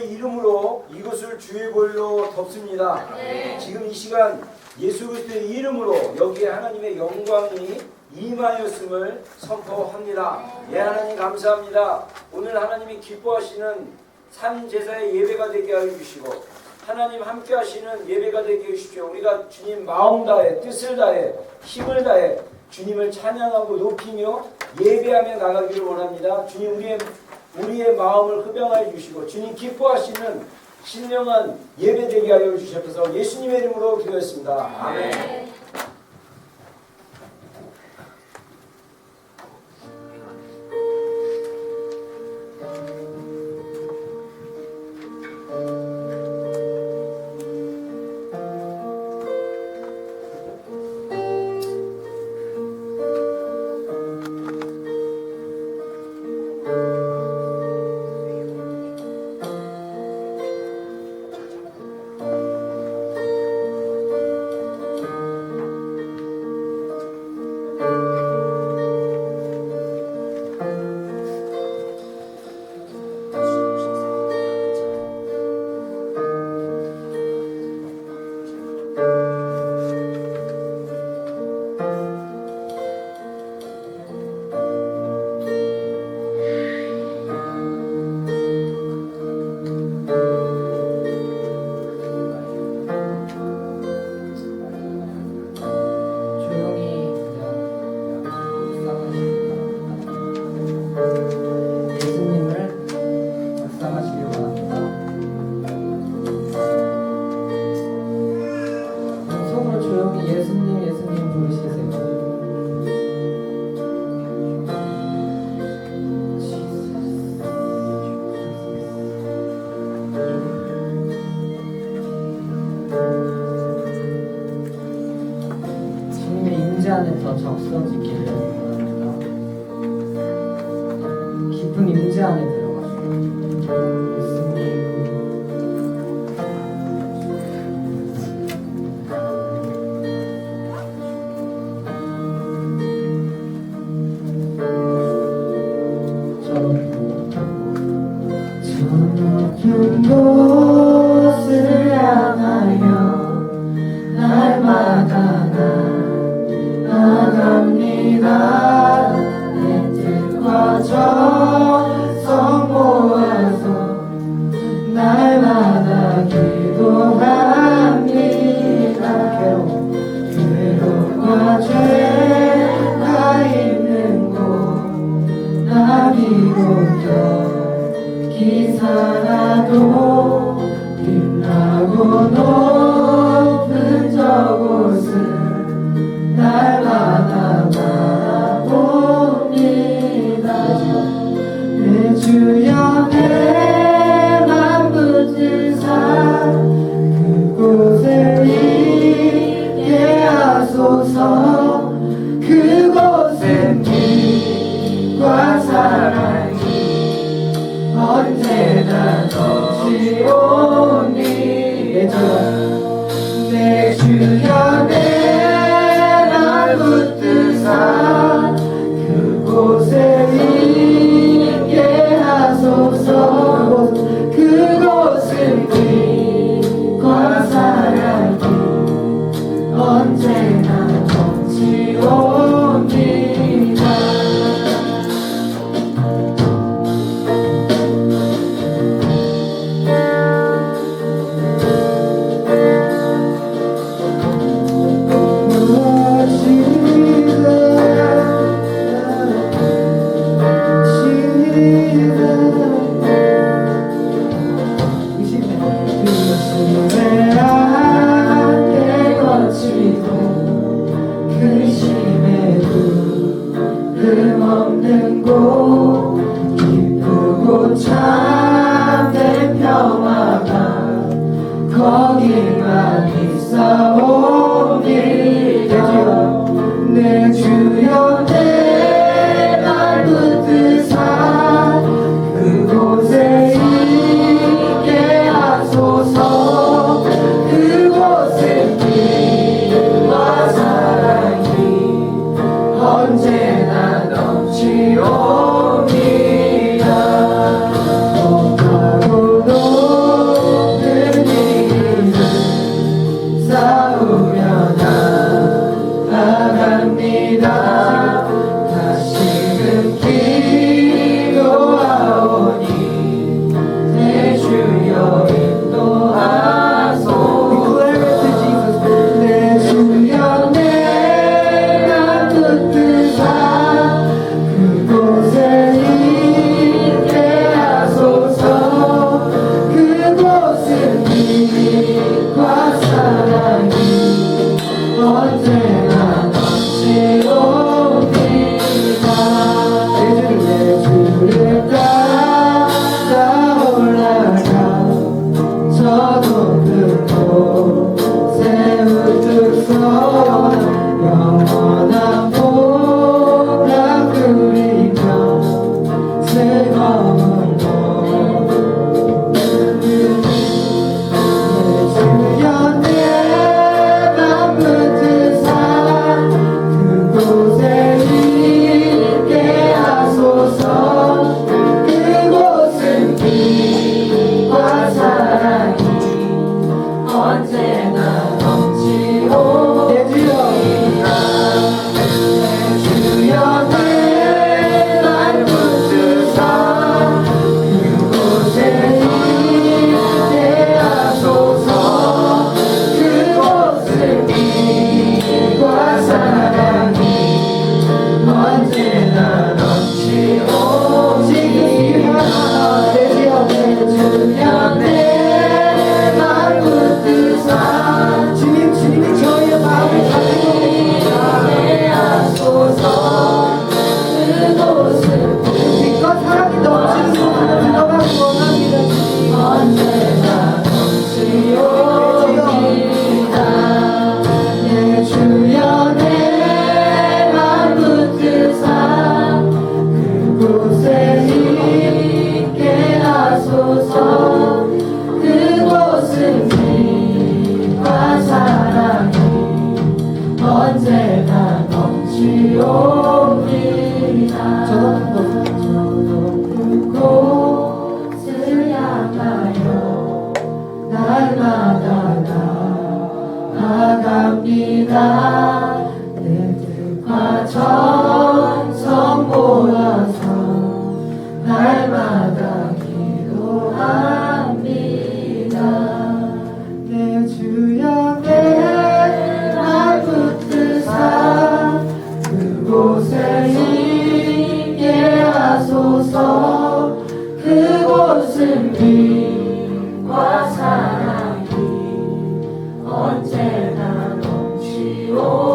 이름으로 이곳을 주의 보혈로 덮습니다. 네. 지금 이 시간 예수 그리스도의 이름으로 여기에 하나님의 영광이 임하였음을 선포합니다. 예, 하나님 감사합니다. 오늘 하나님이 기뻐하시는 산 제사의 예배가 되게 하여 주시고 하나님 함께 하시는 예배가 되게 해 주십시오. 우리가 주님 마음 다해 뜻을 다해 힘을 다해 주님을 찬양하고 높이며 예배하며 나가기를 원합니다. 주님 우리의 마음을 흡양하여 주시고 주님 기뻐하시는 신령한 예배 되게 하여 주셔서 예수님의 이름으로 기도했습니다. 아멘. 안에 더 적서지기를 원합니다. 깊은 임재 안에 들어가시고 예수님 저 곳을 향하여 날마다 나갑니다. 내 뜻과 정성 모아서 날마다 기도합니다. 괴로움과 죄가 있는 곳 나 비록 기사라도 빛나고 높은 저곳은 날마다 바라봅니다. 내 주여 내맘 붙은 산 그곳을 있게 하소서. 그곳은 빛과 사랑이 언제나 넘치오니. 내 주여 내맘 붙은 산 그곳에 있게 하소서. 그곳은 빛과 사랑이 언제나 넘치옵니다. 날마다 나아갑니다. 내 뜻과 정성 모아서 날마다 기도합니다. 내 주여 내날 붙드사 그곳에 있게 하소서. 그곳은 빛과 사랑이 언제나 넘치오.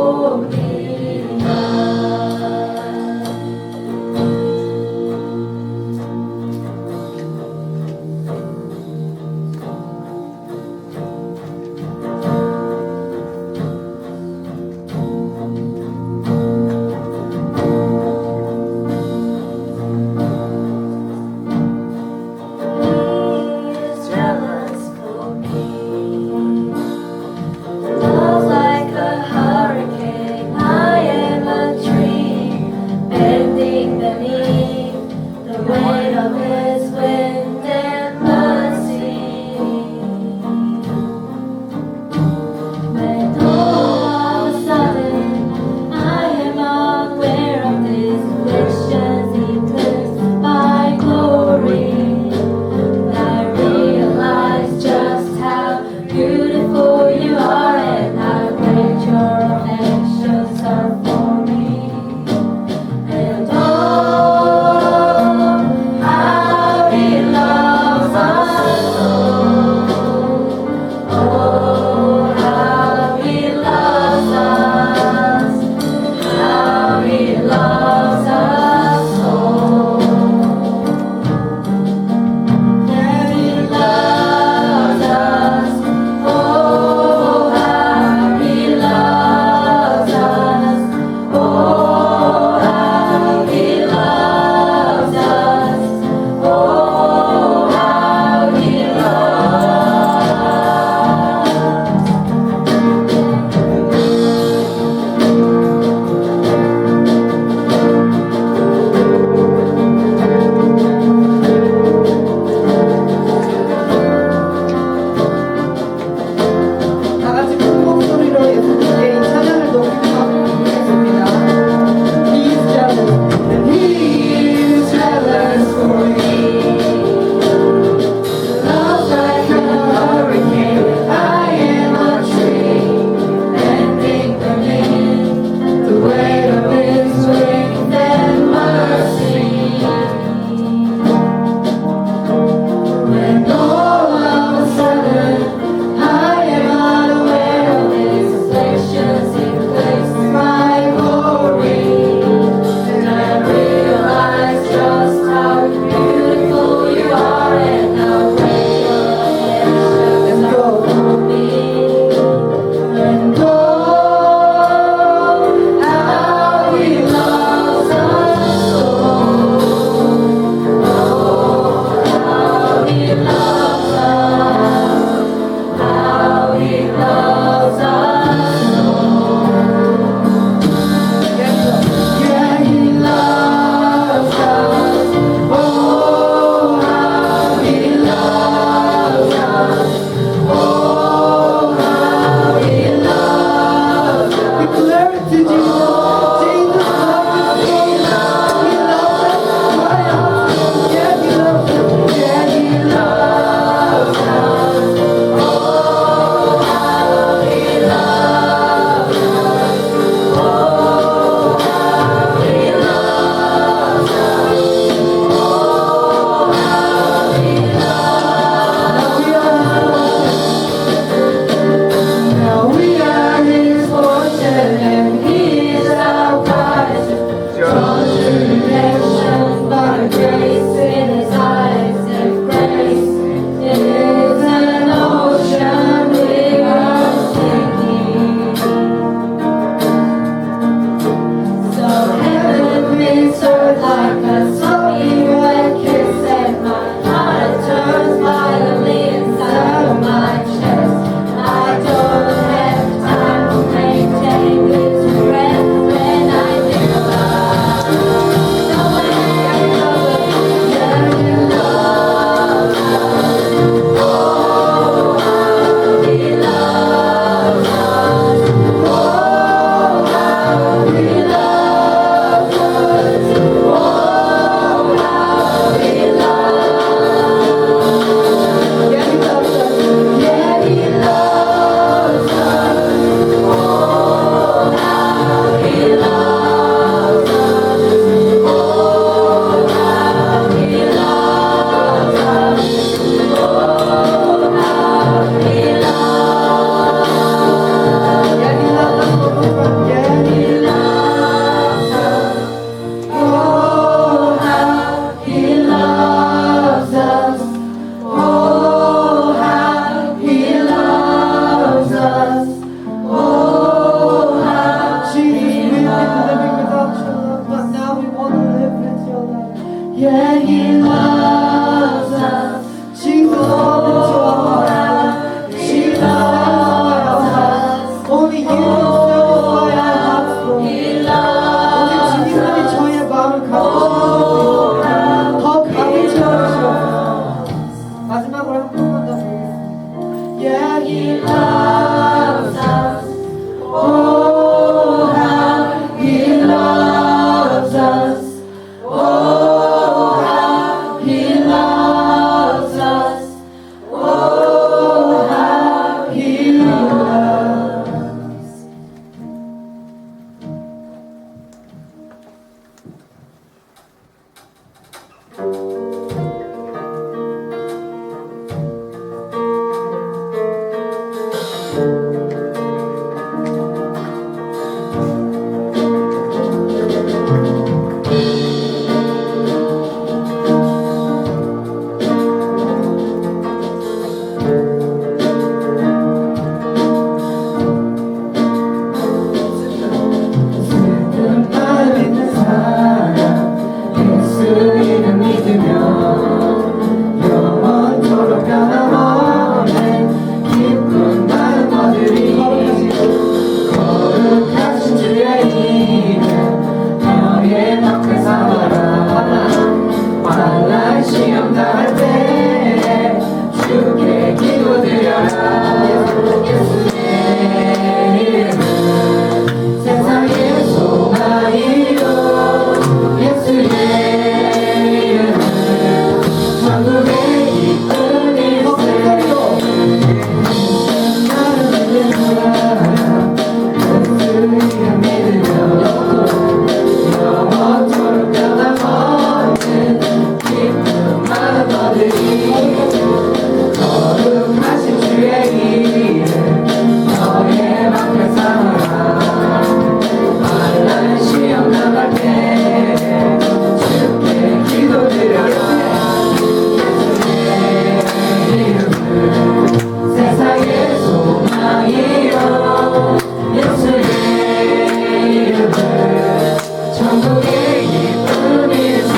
Yeah, He loves us. Oh, how He loves us. Oh, how He loves us. Oh, how He loves. 슬픈 날 믿는 사람 예수 이름 믿으면 영원토록 변함없는 기쁜 마음 얻으리. 거룩하신 주의 이름 너의 앞에 삼아라. 환난 시험 당할 때 주께 기도드려라. 예수의 이름은 세상의 소망이요. 예수의 이름은 천국의 기쁨일세. 나를 믿으라. 예수 이름 믿으며 영원토록 변함없는 기쁨 마음 얻으리. 거룩하신 주의 이름 너의 앞에 삼아라. 환난 시험 당할 때 주께 기도드려라. 예수의 이름은 세상의 소망이요. 예수의 이름은 천국의 기쁨일세.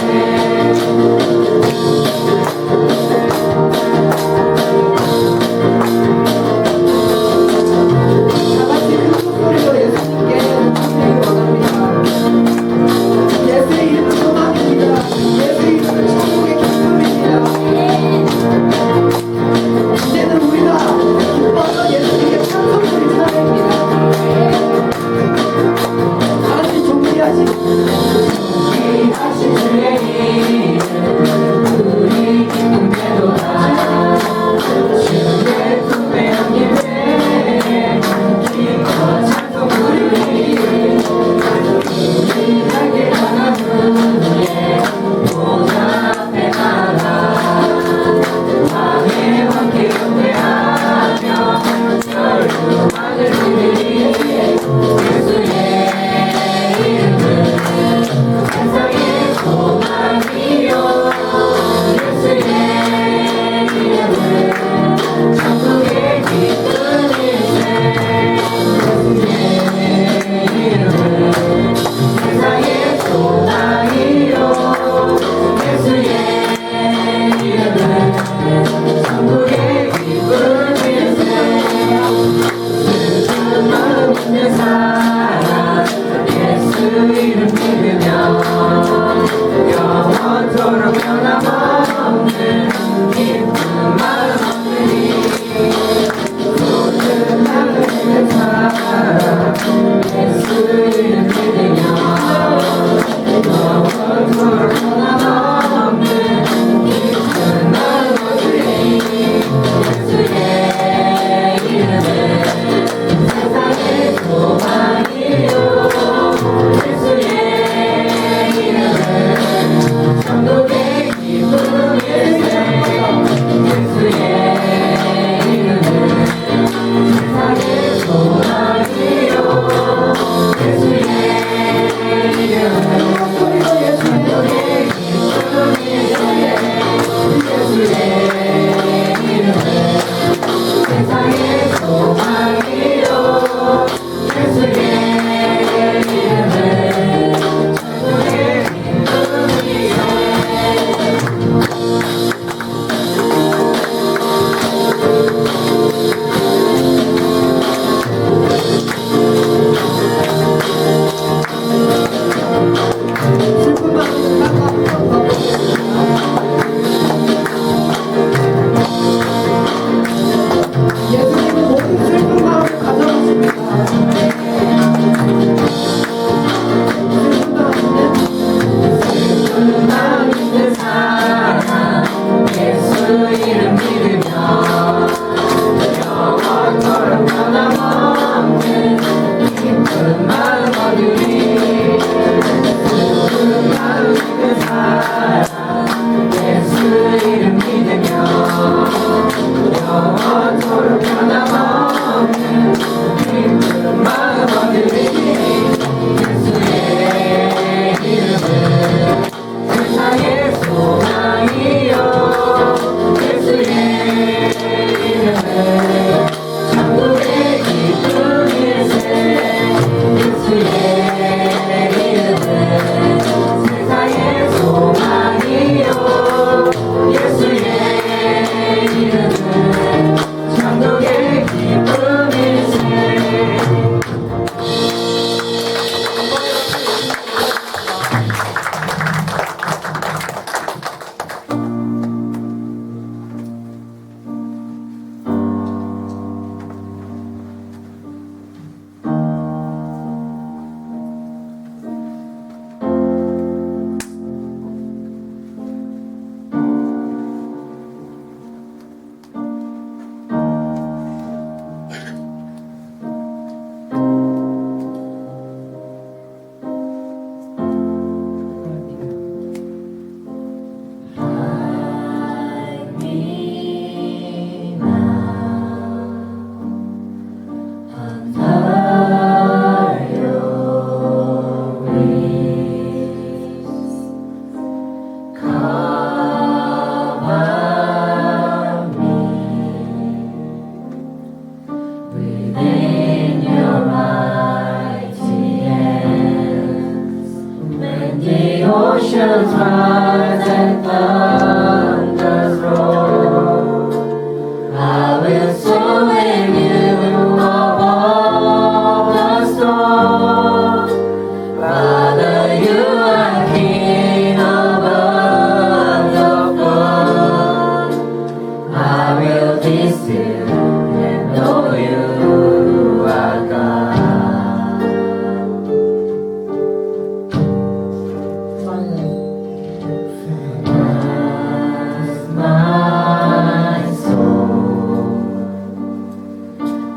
영원토록 변함없는 기쁜 마음 얻으리니 예수의 이름은 세상의 소망이요 예수의 이름은 천국의 기쁨일세 예수의 이름은 세상의 소망이요 예수의 이름은 천국의 기쁨일세. Within your mighty hands, when the oceans rise and thunders roar, I will soar in you above the storm. Father, you are King above the flood. I will be still and know you are God. My soul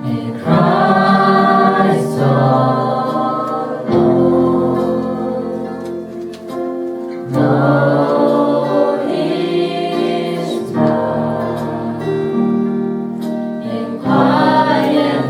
in Christ alone. Know His love in quiet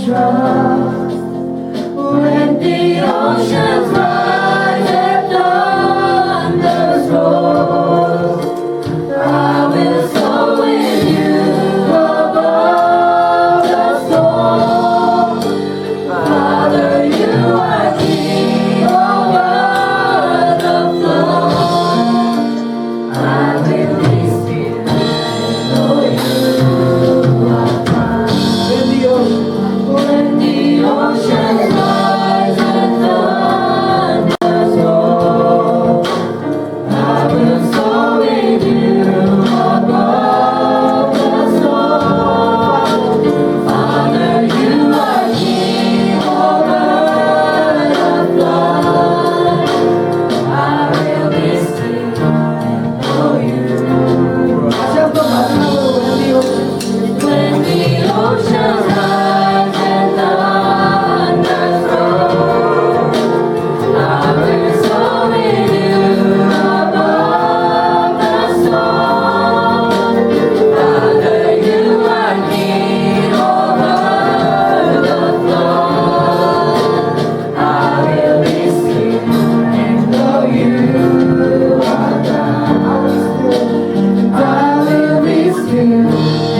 trust. When the oceans rise and thunders roll, I will soar with you above the storm. Father, you are King over the flood. I will be still and know you are God. When the ocean rise and thunders roll, I will soar with you above the storm. Father, you are King over the flood. I will be still and know you. 다시 한번 마지막으로 When the ocean rise and thunders roll, I will soar with you above the storm. Father, you are King over the flood. I will be still and know you are God. I will be still and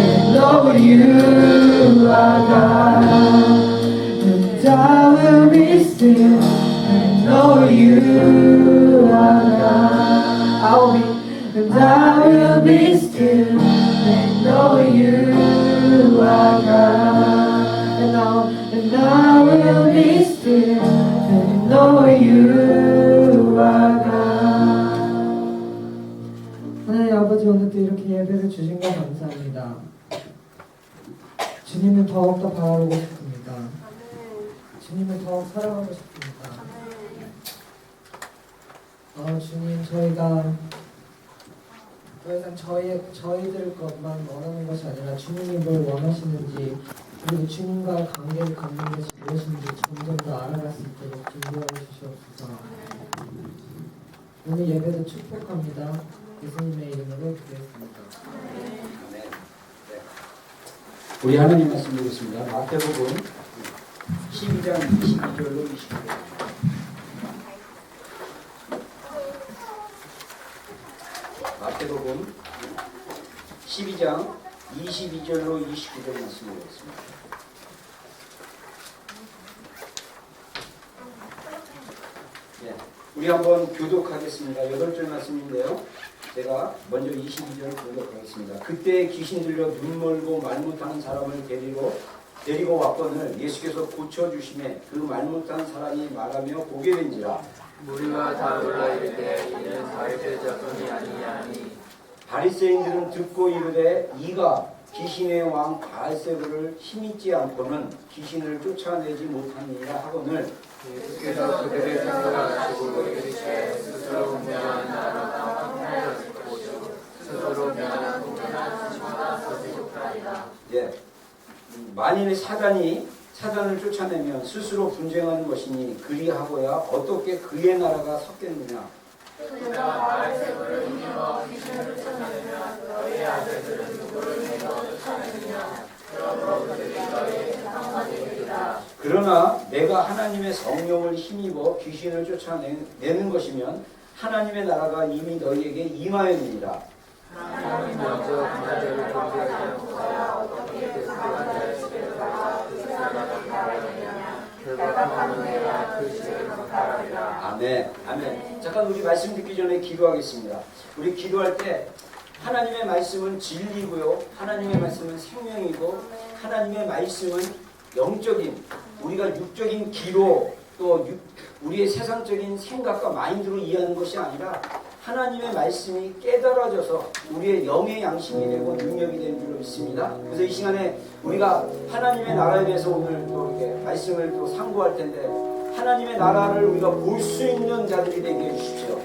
know you are God. And I will be still and know you are God. I will be still and know you are God. And I will be still and know you are God. 하나님 아버지, 오늘도 이렇게 예배를 주신 것 감사합니다. 주님을 더욱더 바라보고 싶습니다. 주님을 더욱 사랑하고 싶습니다. 주님, 저희가 더 이상 저희들 것만 원하는 것이 아니라 주님이 뭘 원하시는지, 그리고 주님과의 관계를 갖는 것이 무엇인지 점점 더 알아갈 수 있도록 준비하여 주시옵소서. 오늘 예배도 축복합니다. 예수님의 이름으로 기도했습니다. 아멘. 네. 우리 하나님 말씀 보겠습니다. 마태복음 12장 22절로 29절. 마태복음 12장 22절로 29절 말씀 보겠습니다. 네. 우리 한번 교독하겠습니다. 8절 말씀인데요. 제가 먼저 22절을 교독하겠습니다. 그때 귀신 들려 눈 멀고 말 못하는 사람을 데리고 왔거늘 예수께서 고쳐주심에 그 말 못하는 사람이 말하며 보게 된지라. 우리가 다 놀라 이르되 이는 다윗의 자손이 아니냐니. 바리새인들은 듣고 이르되 이가 귀신의 왕 바알세불을 힘있지 않고는 귀신을 쫓아내지 못하니라 하거늘 예수께서 그들의 생각을 아시고 이르시되 스스로 분명한 나라가 통일하실 것이요 스스로 면한 공연한 지시가 서지못하리라. 예. 만일 사단을 쫓아내면 스스로 분쟁하는 것이니 그리하고야 어떻게 그의 나라가 섰겠느냐. 그가 바알세불을 이기고 귀신을 쫓아내면 너희 아들들은 누구를 믿어 쫓아내느냐. 그러므로 그들이 너희의 재판가 되리라. 그러나 내가 하나님의 성령을 힘입어 귀신을 쫓아내는 것이면 하나님의 나라가 이미 너희에게 임하였느니라. 하나님은 먼저 그자들을 존재하지 않고서야 어떻게 그 자의 시대를 받아 그 사람을 바라느냐. 결박하는 내가 그 시대를 바라리라. 아멘. 아멘. 잠깐 우리 말씀 듣기 전에 기도하겠습니다. 우리 기도할 때 하나님의 말씀은 진리고요. 하나님의 말씀은 생명이고 하나님의 말씀은 영적인 우리가 육적인 기로 또 우리의 세상적인 생각과 마인드로 이해하는 것이 아니라 하나님의 말씀이 깨달아져서 우리의 영의 양식이 되고 능력이 되는 줄로 믿습니다. 그래서 이 시간에 우리가 하나님의 나라에 대해서 오늘 또 이렇게 말씀을 또 상고할 텐데 하나님의 나라를 우리가 볼 수 있는 자들이 되게 해주십시오.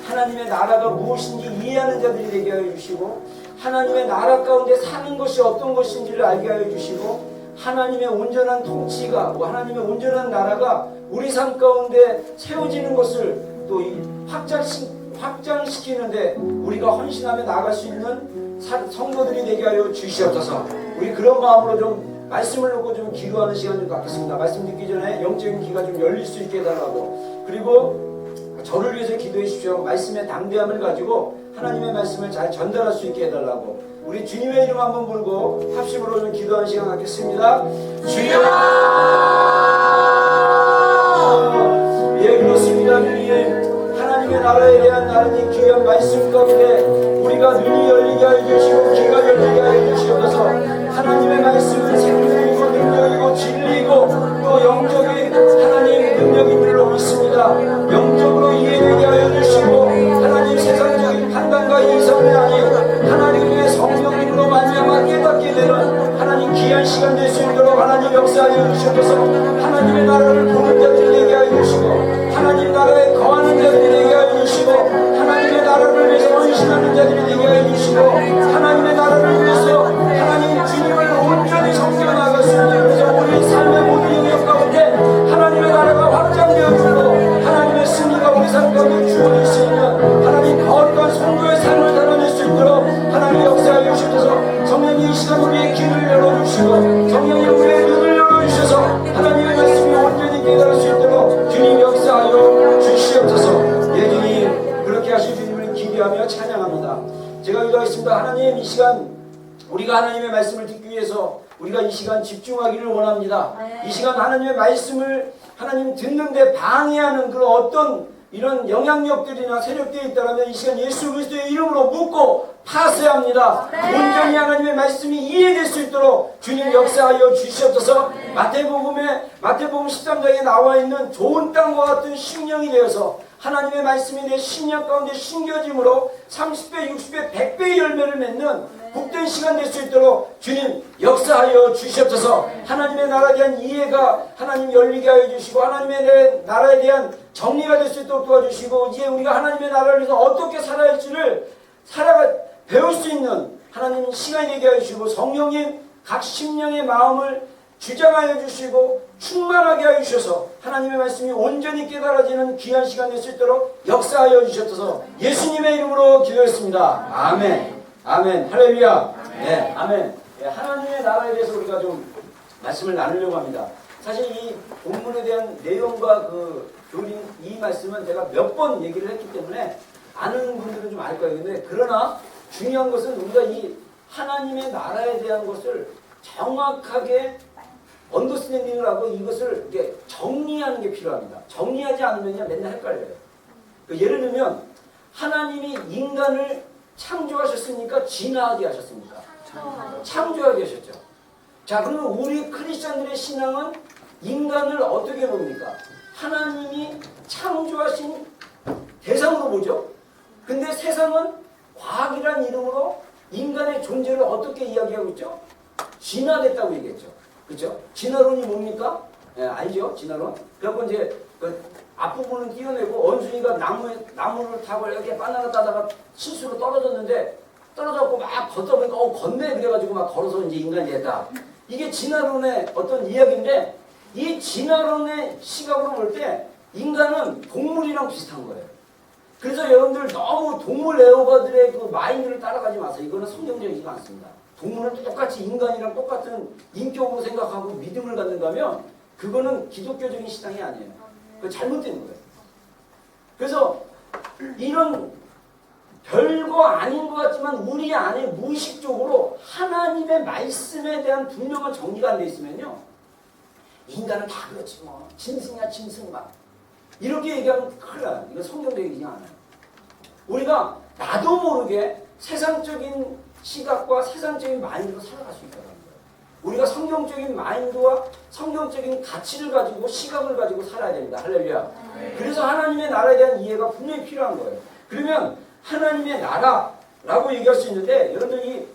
하나님의 나라가 무엇인지 이해하는 자들이 되게 하여 주시고 하나님의 나라 가운데 사는 것이 어떤 것인지를 알게 하여 주시고 하나님의 온전한 통치가 하나님의 온전한 나라가 우리 삶 가운데 세워지는 것을 또 확장시키는데 우리가 헌신하며 나아갈 수 있는 성도들이 되게 하여 주시옵소서. 우리 그런 마음으로 좀 말씀을 놓고 좀 기도하는 시간 좀 갖겠습니다. 말씀 듣기 전에 영적인 귀가 좀 열릴 수 있게 해달라고. 그리고 저를 위해서 기도해 주십시오. 말씀의 담대함을 가지고 하나님의 말씀을 잘 전달할 수 있게 해달라고. 우리 주님의 이름 한번 부르고 합심으로 좀 기도하는 시간 갖겠습니다. 주여! 예, 그렇습니다. 주님, 하나님의 나라에 대한 하나님 귀한 말씀 가운데 우리가 눈이 열리게 해주시고 귀가 열리게 해주시옵소서. 하나님의 말씀은 생명이고 능력이고 진리이고 또 영적인 하나님 능력인 줄로 믿습니다. 영적으로 이해되게 하여 주시고 하나님 세상적인 판단과 이성이 아닌 하나님의 성령님으로 말미암아 깨닫게 되는 하나님 귀한 시간 될 수 있도록 하나님 역사하여 주시옵소서. 하나님의 나라를 보는 자들이 되게 하여 주시고 하나님 나라에 거하는 자들이 되게 하여 주시고 하나님의 나라를 위해서 헌신하는 자들이 되게 하여 주시고 하나님의 나라를 위해서 하나님 주님을 온전히 섬겨 나갈 수 있는 그래서 우리 삶의 모든 영역 가운데 하나님의 나라가 확장되어지고 하나님의 승리가 우리 삶 가운데 주어질 수 있는 하나님 거룩한 성도의 삶을 살아낼 수 있도록 하나님 역사하여 주셔서 성령이 이 시간 우리의 귀를 열어주시고 성령이 우리의 눈을 열어주셔서 하나님의 말씀이 온전히 깨달을 수 있도록 주님 역사하여 주시옵소서. 예, 주님 그렇게 하실 주님을 기대하며 찬양합니다. 제가 기도하겠습니다. 하나님 이 시간 우리가 하나님의 말씀을 듣기 위해서 우리가 이 시간 집중하기를 원합니다. 이 시간 하나님의 말씀을 하나님 듣는데 방해하는 그런 어떤 이런 영향력들이나 세력들이 있다면 이 시간 예수 그리스도의 이름으로 묻고 파쇄합니다. 온전히 하나님의 말씀이 이해될 수 있도록 주님 역사하여 주시옵소서. 마태복음 13장에 나와 있는 좋은 땅과 같은 심령이 되어서 하나님의 말씀이 내 심령 가운데 심겨짐으로 30배, 60배, 100배의 열매를 맺는 복된 시간 될 수 있도록 주님 역사하여 주시옵소서. 하나님의 나라에 대한 이해가 하나님 열리게 하여 주시고 하나님의 나라에 대한 정리가 될 수 있도록 도와주시고 이제 우리가 하나님의 나라를 위해서 어떻게 살아야 할지를 배울 수 있는 하나님 시간이 되게 하여 주시고 성령님 각 심령의 마음을 주장하여 주시고 충만하게 하여 주셔서 하나님의 말씀이 온전히 깨달아지는 귀한 시간 될 수 있도록 역사하여 주셨소서. 예수님의 이름으로 기도했습니다. 아멘. 아멘. 할렐루야. 네, 아멘. 네, 하나님의 나라에 대해서 우리가 좀 말씀을 나누려고 합니다. 사실 이 본문에 대한 내용과 그 교린 이 말씀은 제가 몇 번 얘기를 했기 때문에 아는 분들은 좀 알 거예요. 근데 그러나 중요한 것은 우리가 이 하나님의 나라에 대한 것을 정확하게 언더스탠딩을 하고 이것을 이렇게 정리하는 게 필요합니다. 정리하지 않으면 맨날 헷갈려요. 예를 들면 하나님이 인간을 창조하셨으니까 진화하게 하셨습니까? 창조하게 하셨죠. 자, 그러면 우리 크리스찬들의 신앙은 인간을 어떻게 봅니까? 하나님이 창조하신 대상으로 보죠. 근데 세상은 과학이란 이름으로 인간의 존재를 어떻게 이야기하고 있죠? 진화됐다고 얘기했죠. 그렇죠? 진화론이 뭡니까? 예, 알죠? 진화론. 그래서 이제 그 앞부분은 띄어내고 원숭이가 나무를 타고 이렇게 바나나 따다가 실수로 떨어져갖고 막 걷다 보니까 걷네 그래가지고 막 걸어서 이제 인간이 됐다. 이게 진화론의 어떤 이야기인데 이 진화론의 시각으로 볼 때 인간은 동물이랑 비슷한 거예요. 그래서 여러분들 너무 동물 애호가들의 그 마인드를 따라가지 마세요. 이거는 성경적이지가 않습니다. 동물은 똑같이 인간이랑 똑같은 인격으로 생각하고 믿음을 갖는다면 그거는 기독교적인 신앙이 아니에요. 그거 잘못된 거예요. 그래서 이런 별거 아닌 것 같지만 우리 안에 무의식적으로 하나님의 말씀에 대한 분명한 정리가 안 돼 있으면요. 인간은 다 그렇지 뭐. 짐승이야 짐승만. 이렇게 얘기하면 큰일 나요. 이건 성경적이지 않아요. 우리가 나도 모르게 세상적인 시각과 세상적인 마인드로 살아갈 수 있다는 거예요. 우리가 성경적인 마인드와 성경적인 가치를 가지고 시각을 가지고 살아야 됩니다. 할렐루야. 그래서 하나님의 나라에 대한 이해가 분명히 필요한 거예요. 그러면 하나님의 나라라고 얘기할 수 있는데 여러분들이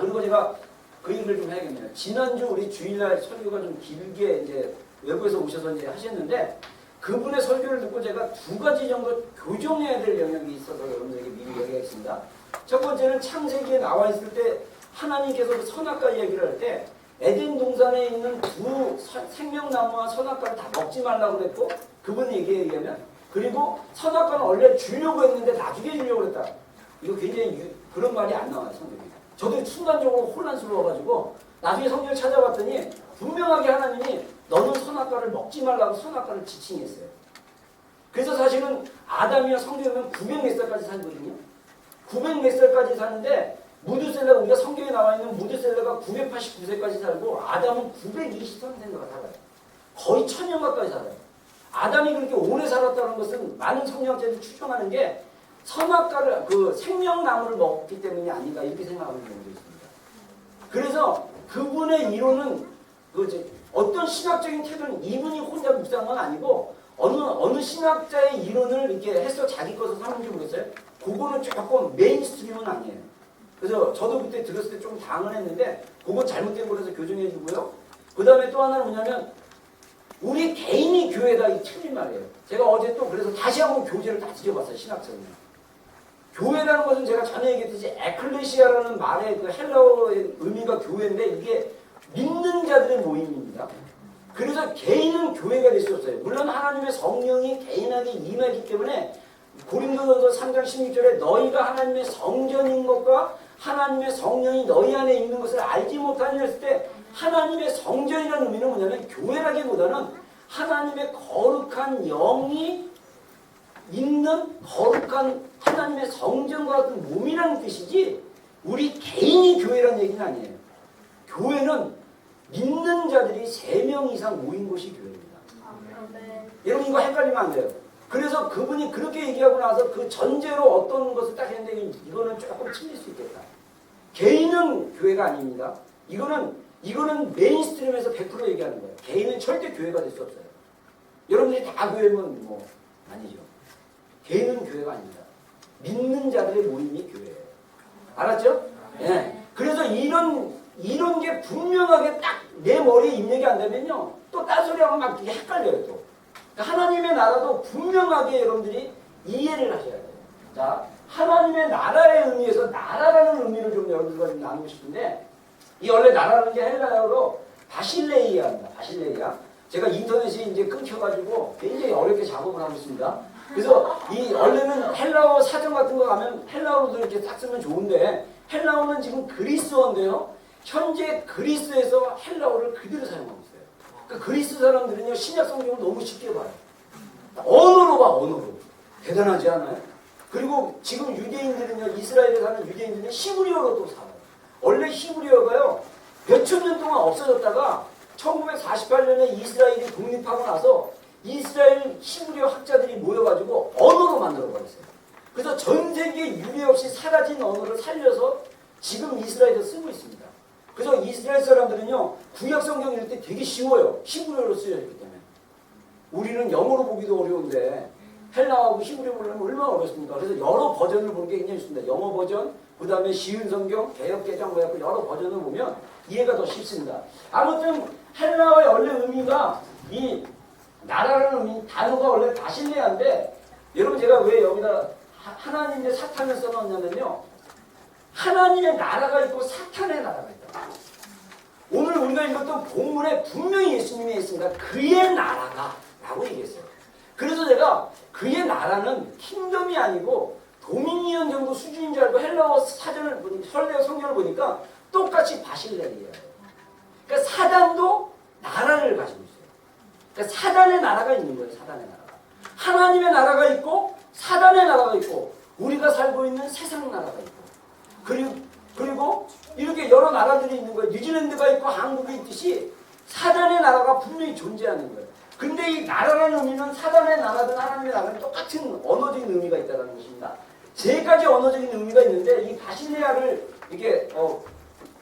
그리고 제가 그 얘기를 좀 해야겠네요. 지난주 우리 주일날 설교가 좀 길게 이제 외부에서 오셔서 이제 하셨는데 그분의 설교를 듣고 제가 두 가지 정도 교정해야 될 영역이 있어서 여러분들에게 미리 얘기하겠습니다. 첫 번째는 창세기에 나와 있을 때 하나님께서 선악과 얘기를 할 때 에덴 동산에 있는 두 생명나무와 선악과를 다 먹지 말라고 그랬고 그분 얘기에 의하면 그리고 선악과는 원래 주려고 했는데 나중에 주려고 그랬다. 이거 굉장히 그런 말이 안 나와요. 성경에. 저도 순간적으로 혼란스러워가지고 나중에 성경을 찾아봤더니 분명하게 하나님이 너는 선악과를 먹지 말라고 선악과를 지칭했어요. 그래서 사실은 아담이나 성경은 900 몇 살까지 살거든요. 900 몇 살까지 사는데 무드셀라, 우리가 성경에 나와 있는 무드셀라가 989세까지 살고 아담은 923세가 살아요. 거의 1000년 가까이 살아요. 아담이 그렇게 오래 살았다는 것은 많은 성경학자들이 추정하는 게 선악과를 그 생명나무를 먹기 때문이 아닌가 이렇게 생각하는 경우도 있습니다. 그래서 그분의 이론은 어떤 신학적인 태도는 이분이 혼자 묵상한 건 아니고 어느 신학자의 이론을 이렇게 해서 자기 것을 삼는지 모르겠어요. 그거는 조금 메인스트림은 아니에요. 그래서 저도 그때 들었을 때 좀 당황했는데 그건 잘못된 거라서 교정해 주고요. 그 다음에 또 하나는 뭐냐면 우리 개인이 교회다 이 틀린 말이에요. 제가 어제 또 그래서 다시 한번 교재를 다 뒤져봤어요. 신학적으로. 교회라는 것은 제가 전에 얘기했듯이 에클레시아라는 말의 그 헬라어의 의미가 교회인데 이게 믿는 자들의 모임입니다. 그래서 개인은 교회가 될 수 없어요. 물론 하나님의 성령이 개인에게 임하기 때문에 고린도전서 3장 16절에 너희가 하나님의 성전인 것과 하나님의 성령이 너희 안에 있는 것을 알지 못하니 했을 때 하나님의 성전이라는 의미는 뭐냐면 교회라기보다는 하나님의 거룩한 영이 있는 거룩한 하나님의 성전과 같은 몸이라는 뜻이지 우리 개인이 교회라는 얘기는 아니에요. 교회는 믿는 자들이 3명 이상 모인 곳이 교회입니다. 여러분 이거 헷갈리면 안 돼요. 그래서 그분이 그렇게 얘기하고 나서 그 전제로 어떤 것을 딱 했는데 이거는 조금 틀릴 수 있겠다. 개인은 교회가 아닙니다. 이거는 메인스트림에서 100% 얘기하는 거예요. 개인은 절대 교회가 될 수 없어요. 여러분들이 다 교회면 뭐 아니죠. 개인은 교회가 아닙니다. 믿는 자들의 모임이 교회예요. 알았죠? 네. 그래서 이런 게 분명하게 딱 내 머리에 입력이 안 되면요. 또 딴소리하고 막 헷갈려요. 또. 하나님의 나라도 분명하게 여러분들이 이해를 하셔야 돼요. 자, 하나님의 나라의 의미에서 나라라는 의미를 좀 여러분들과 좀 나누고 싶은데 이 원래 나라라는 게 헬라어로 바실레이아입니다. 바실레이아. 제가 인터넷이 이제 끊겨가지고 굉장히 어렵게 작업을 하고 있습니다. 그래서 이 원래는 헬라어 사전 같은 거 가면 헬라어로도 이렇게 딱 쓰면 좋은데 헬라어는 지금 그리스어인데요. 현재 그리스에서 헬라어를 그대로 사용하고 있어요. 그러니까 그리스 사람들은요 신약 성경을 너무 쉽게 봐요. 언어로 봐, 언어로. 대단하지 않아요? 그리고 지금 유대인들은요, 이스라엘에 사는 유대인들은 히브리어로 또 살아요. 원래 히브리어가요 몇천 년 동안 없어졌다가 1948년에 이스라엘이 독립하고 나서 이스라엘 히브리어 학자들이 모여가지고 언어로 만들어버렸어요. 그래서 전 세계 유례 없이 사라진 언어를 살려서 지금 이스라엘에서 쓰고 있습니다. 그래서 이스라엘 사람들은요 구약 성경 읽을 때 되게 쉬워요. 히브리어로 쓰여있기 때문에. 우리는 영어로 보기도 어려운데 헬라어하고 히브리어 보려면 얼마나 어렵습니까? 그래서 여러 버전을 보는 게 굉장히 좋습니다. 영어 버전, 그 다음에 쉬운 성경, 개역개정 뭐 해갖고 여러 버전을 보면 이해가 더 쉽습니다. 아무튼 헬라어의 원래 의미가 이 나라라는 의미, 단어가 원래 바실레아인데 여러분 제가 왜 여기다 하나님 대 사탄을 써놨냐면요. 하나님의 나라가 있고 사탄의 나라가 있다. 오늘 우리가 읽었던 본문에 분명히 예수님이 했습니다. 그의 나라가 라고 얘기했어요. 그래서 제가 그의 나라는 킹덤이 아니고 도미니언 정도 수준인 줄 알고 헬라어 사전을 헬라어 성경을 보니까 똑같이 바실레이에요. 그러니까 사단도 나라를 가지고 있어요. 그러니까 사단의 나라가 있는 거예요. 사단의 나라가. 하나님의 나라가 있고 사단의 나라가 있고 우리가 살고 있는 세상 나라가 있고 그리고 이렇게 여러 나라들이 있는 거예요. 뉴질랜드가 있고 한국이 있듯이 사단의 나라가 분명히 존재하는 거예요. 근데 이 나라라는 의미는 사단의 나라든 하나님의 나라든 똑같은 언어적인 의미가 있다는 것입니다. 세 가지 언어적인 의미가 있는데 이 바실레아를 이게